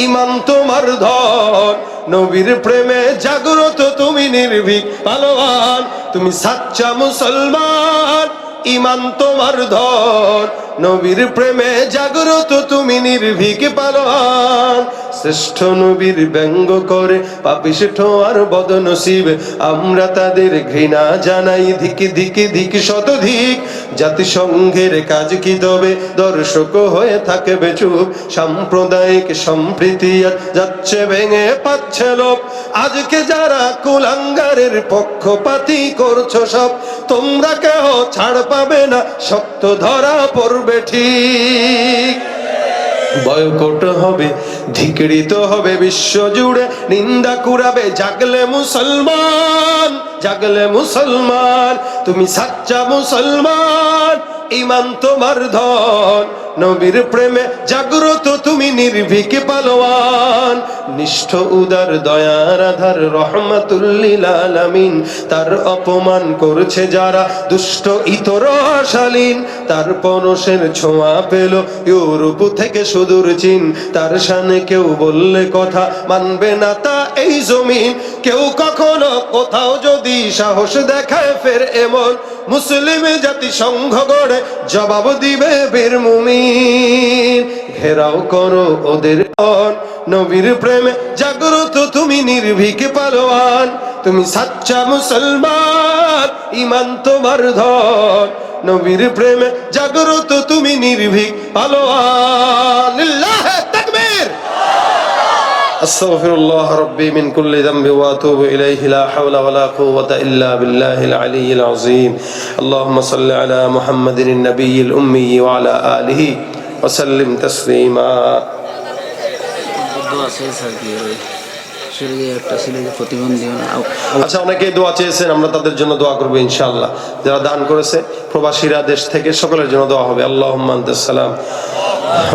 ইমান তোমার ধন, নবীর প্রেমে জাগ্রত তুমি নির্ভীক পালোয়ান। তুমি সাচ্চা মুসলমান, ইমান তোমার ধন, নবীর প্রেমে জাগ্রত তুমি নির্ভীক পালোয়ান। শ্রেষ্ঠ নবীর ব্যঙ্গ করে পাপিষ্ঠ আর বদনসিব, আমরা তাদের ঘৃণা জানাই ধিক ধিক ধিক শতধিক। জাতিসংঘের কাজ কি তবে দর্শক হয়ে থাকবে চুপ, সাম্প্রদায়িক সম্প্রীতি যাচ্ছে ভেঙে পাচ্ছে লোপ। আজকে যারা কুলাঙ্গারের পক্ষপাতী করছো সব, তোমরা কেহ ছাড় পাবে না, শক্ত ধরা পড়বে ঠিক। বয়কট হবে, ধিকৃত হবে বিশ্ব জুড়ে, নিন্দা কুড়াবে জাগলে মুসলমান, জাগলে মুসলমান। তুমি সাচ্চা মুসলমান, ইমান তোমার ধন, নবীর প্রেমে জাগ্রত তুমি নির্ভীক পালোয়ান। নিষ্ঠ উদার দয়ার আধার রহমাতুল লিল আলামিন, তার অপমান করছে যারা দুষ্ট ইতর শালীন। তার পরশের ছোঁয়া পেল ইউরোপ থেকে সুদূর চীন, তার শানে কেউ বললে কথা মানবে না তা এই জমিন। কেউ কখনো কোথাও যদি সাহস দেখায় ফের এমন, মুসলিম জাতি সংঘ গড়ে জবাব দিবে বীর মুমিন। ঘেরাও করো ওদের নবীর প্রেমে জাগ্রত তুমি নির্ভীক পালোয়ান। তুমি সাচ্চা মুসলমান, ইমান তোমার ধন, নবীর প্রেমে জাগ্রত তুমি নির্ভীক পালোয়ান। লিল্লাহি তাকবীর। আস্তাগফিরুল্লাহ রাব্বি মিন কুল্লি যামবি ওয়া আতুবু ইলাইহি, লা হাওলা ওয়ালা কুওয়াতা ইল্লা বিল্লাহিল আলিয়্যিল আযীম। আল্লাহুম্মা সাল্লি আলা মুহাম্মাদিন নাবিয়্যিল উম্মি ওয়া আলা আলিহি ওয়া সাল্লিম তাসলিমা। দোয়া চেয়েছেন কি শরীরে একটা ছিল যে প্রতিবন্ধী। আচ্ছা, অনেকে দোয়া চেয়েছেন, আমরা তাদের জন্য দোয়া করব ইনশাআল্লাহ। যারা দান করেছে প্রবাসীরা দেশ থেকে, সকলের জন্য দোয়া হবে। আল্লাহুম্মা আনতাস সালাম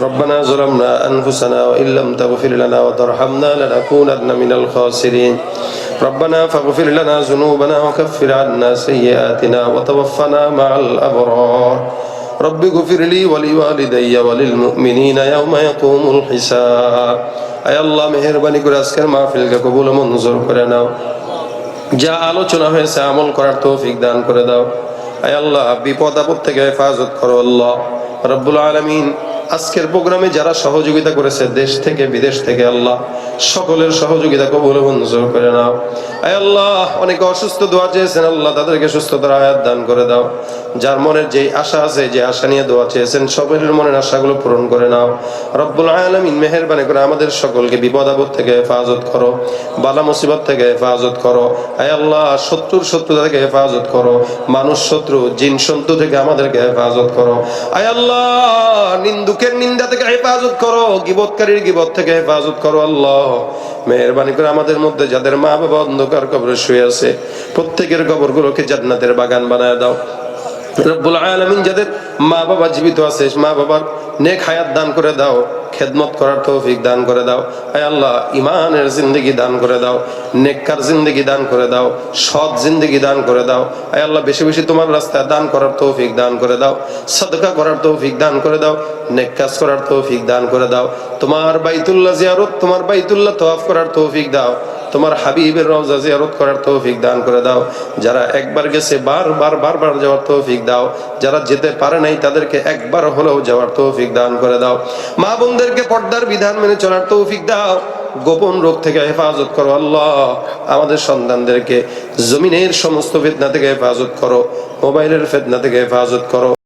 ربنا ظلمنا أنفسنا وإن لم تغفر لنا وترحمنا لنكونن من الخاسرين ربنا فاغفر لنا ذنوبنا وكفر عنا سيئاتنا وتوفنا مع الأبرار رب اغفر لي ولوالدي وللمؤمنين يوم يقوم الحساب আয় আল্লাহ মেহেরবানি করে আজকের মাহফিলকে কবুল ও মঞ্জুর করে নাও যা আলোচনা হয়েছে আমল করার তৌফিক দান করে দাও আয় আল্লাহ বিপদ আপদ থেকে হেফাজত করো আল্লাহ রব্বুল আলামিন আজকের প্রোগ্রামে যারা সহযোগিতা করেছে দেশ থেকে বিদেশ থেকে আল্লাহ সকলের সহযোগিতা কবুল ও মঞ্জুর করে নাও আয় আল্লাহ অনেকে অসুস্থ দোয়া চেয়েছেন আল্লাহ তাদেরকে সুস্থতার আয়াত দান করে দাও যার মনের যে আশা আছে যে আশা নিয়ে দোয়া চেয়েছেন সকলের মনের আশাগুলো পূরণ করে নাও রব্বুল আলামিন মেহেরবানি করে আমাদের সকলকে বিপদ আপদ থেকে হেফাজত করো বালা মুসিবত থেকে হেফাজত করো আয় আল্লাহ শত্রুতা থেকে হেফাজত করো মানুষ শত্রু জিন শত্রু থেকে আমাদেরকে হেফাজত করো আয় আল্লাহ নিন্দুকের নিন্দা থেকে হেফাজত করো গীবতকারীর গীবত থেকে হেফাজত করো আল্লাহ মেহেরবানি করে আমাদের মধ্যে যাদের মা বাবা অন্ধকার কবরে শুয়ে আছে প্রত্যেকের কবরগুলোকে জান্নাতের বাগান বানায় দাও রব্বুল আলামিন যাদের মা বাবা জীবিত আছে মা বাবার নেক হায়াত দান করে দাও খেদমত করার তৌফিক দান করে দাও আয় আল্লাহ ইমানের জিন্দেগি দান করে দাও নেককার জিন্দেগি দান করে দাও সৎ জিন্দেগি দান করে দাও আয় আল্লাহ বেশি বেশি তোমার রাস্তায় দান করার তৌফিক দান করে দাও সাদকা করার তৌফিক দান করে দাও নেক কাজ করার তৌফিক দান করে দাও তোমার বাইতুল্লাহ জিয়ারত তোমার বাইতুল্লাহ তওয়াফ করার তৌফিক দাও তোমার হাবিবের রওজা জিয়ারত করার তৌফিক দান করে দাও যারা একবার গেছে বারবার যাওয়ার তৌফিক দাও যারা যেতে পারে নাই তাদেরকে একবার হলেও যাওয়ার তৌফিক দান করে দাও মা বোনদেরকে পর্দার বিধান মেনে চলার তৌফিক দাও গোপন রোগ থেকে হেফাজত করো আল্লাহ আমাদের সন্তানদেরকে জমিনের সমস্ত ফিতনা থেকে হেফাজত করো মোবাইলের ফিতনা থেকে হেফাজত করো